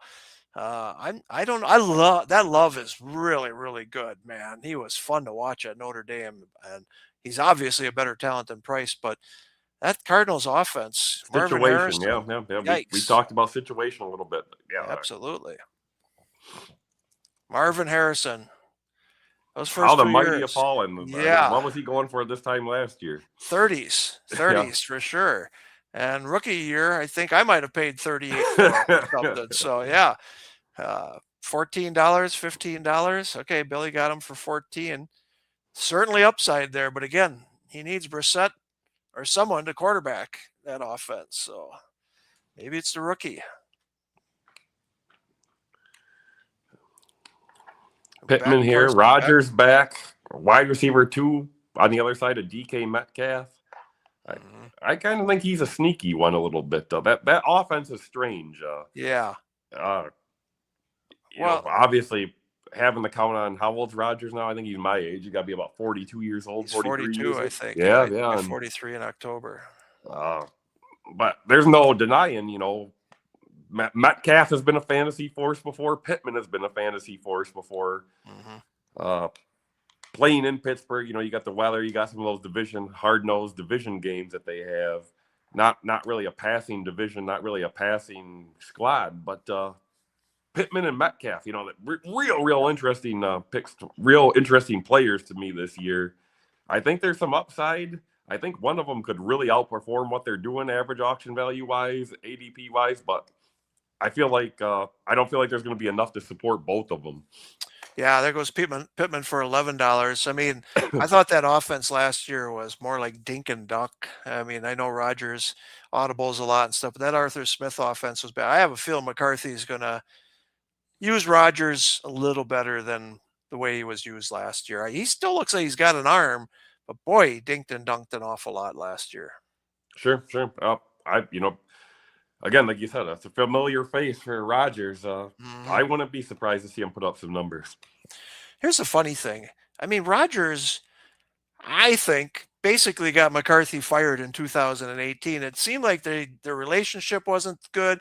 I love that. Love is really, really good, man. He was fun to watch at Notre Dame, and he's obviously a better talent than Price, but that Cardinals offense, situation, we talked about situation a little bit. Yeah, absolutely. Marvin Harrison. Those first how the 2 mighty years. have fallen. Yeah. What was he going for this time last year? 30s for sure. And rookie year, I think I might have paid $38 or something. So yeah, $14, $15. Okay, Billy got him for 14. Certainly upside there, but again, he needs Brissett or someone to quarterback that offense. So maybe it's the rookie. Pittman here. Rodgers back. Wide receiver 2 on the other side of DK Metcalf. I kind of think he's a sneaky one a little bit, though. That offense is strange. Obviously, having to count on how old's Rodgers now? I think he's my age. You got to be about 42 years old. He's 42, I think. Yeah. 43 in October. But there's no denying, Metcalf has been a fantasy force before. Pittman has been a fantasy force before. Playing in Pittsburgh, you got the weather. You got some of those hard-nosed division games that they have. not really a passing division, not really a passing squad, but Pittman and Metcalf, real interesting picks, real interesting players to me this year. I think there's some upside. I think one of them could really outperform what they're doing average auction value wise, ADP wise, but I feel like I don't feel like there's going to be enough to support both of them. Yeah, there goes Pittman for $11. I mean, I thought that offense last year was more like dink and duck. I mean, I know Rodgers audibles a lot and stuff, but that Arthur Smith offense was bad. I have a feeling McCarthy is going to use Rodgers a little better than the way he was used last year. He still looks like he's got an arm, but boy, he dinked and dunked an awful lot last year. Sure. Again, like you said, that's a familiar face for Rodgers. I wouldn't be surprised to see him put up some numbers. Here's the funny thing. I mean, Rodgers, I think, basically got McCarthy fired in 2018. It seemed like their relationship wasn't good.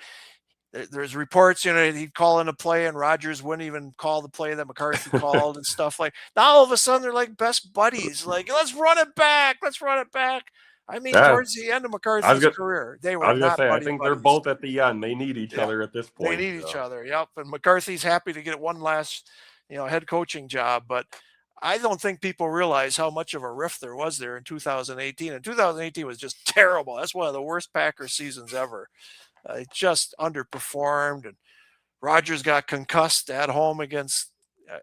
There's reports, he'd call in a play and Rodgers wouldn't even call the play that McCarthy called and stuff like. Now all of a sudden they're like best buddies. Like, let's run it back. I mean, towards the end of McCarthy's career, they were not buddy I think buddies. They're both at the end. They need each other at this point. They need each other. Yep. And McCarthy's happy to get one last, head coaching job. But I don't think people realize how much of a rift there was there in 2018. And 2018 was just terrible. That's one of the worst Packers seasons ever. It just underperformed. And Rodgers got concussed at home against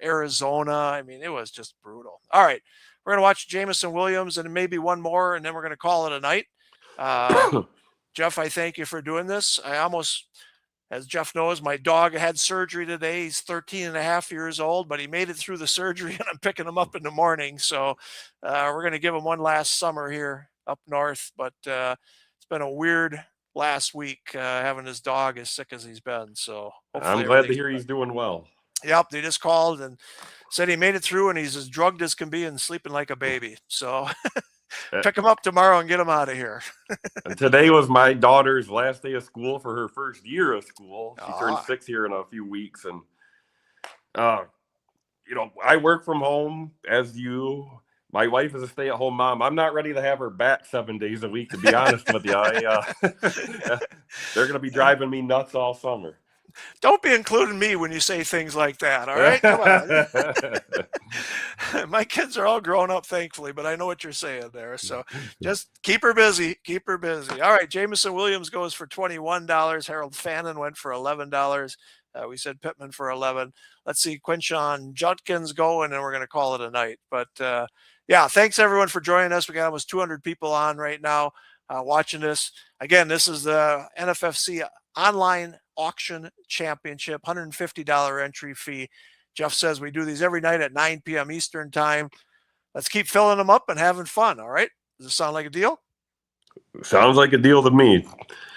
Arizona. I mean, it was just brutal. All right. We're going to watch Jameson Williams and maybe one more, and then we're going to call it a night. Jeff, I thank you for doing this. I almost, as Jeff knows, my dog had surgery today. He's 13 and a half years old, but he made it through the surgery, and I'm picking him up in the morning. So we're going to give him one last summer here up north. But it's been a weird last week having his dog as sick as he's been. So I'm glad to hear he's doing well. Yep, they just called and said he made it through and he's as drugged as can be and sleeping like a baby. So pick him up tomorrow and get him out of here. And today was my daughter's last day of school for her first year of school. She turned 6 here in a few weeks. And, I work from home as you. My wife is a stay-at-home mom. I'm not ready to have her back 7 days a week, to be honest with you. They're going to be driving me nuts all summer. Don't be including me when you say things like that, all right? Come on. My kids are all grown up, thankfully, but I know what you're saying there. So just keep her busy. Keep her busy. All right, Jameson Williams goes for $21. Harold Fannin went for $11. We said Pittman for $11. Let's see Quinshon Judkins go, and then we're going to call it a night. But, thanks, everyone, for joining us. We got almost 200 people on right now watching this. Again, this is the NFFC Online Auction Championship, $150 entry fee. Jeff says we do these every night at 9 p.m. Eastern time. Let's keep filling them up and having fun, all right? Does this sound like a deal? Sounds like a deal to me.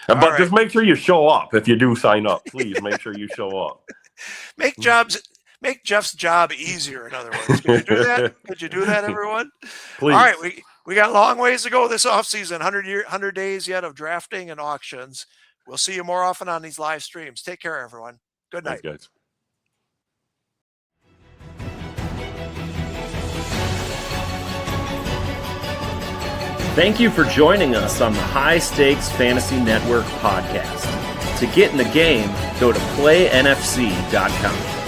But just make sure you show up if you do sign up. Please make sure you show up. Make Jeff's job easier, in other words. Could you do that? Could you do that, everyone? Please. All right, we got a long ways to go this offseason, 100 days yet of drafting and auctions. We'll see you more often on these live streams. Take care, everyone. Good night. Thanks, guys. Thank you for joining us on the High Stakes Fantasy Network podcast. To get in the game, go to playnfc.com.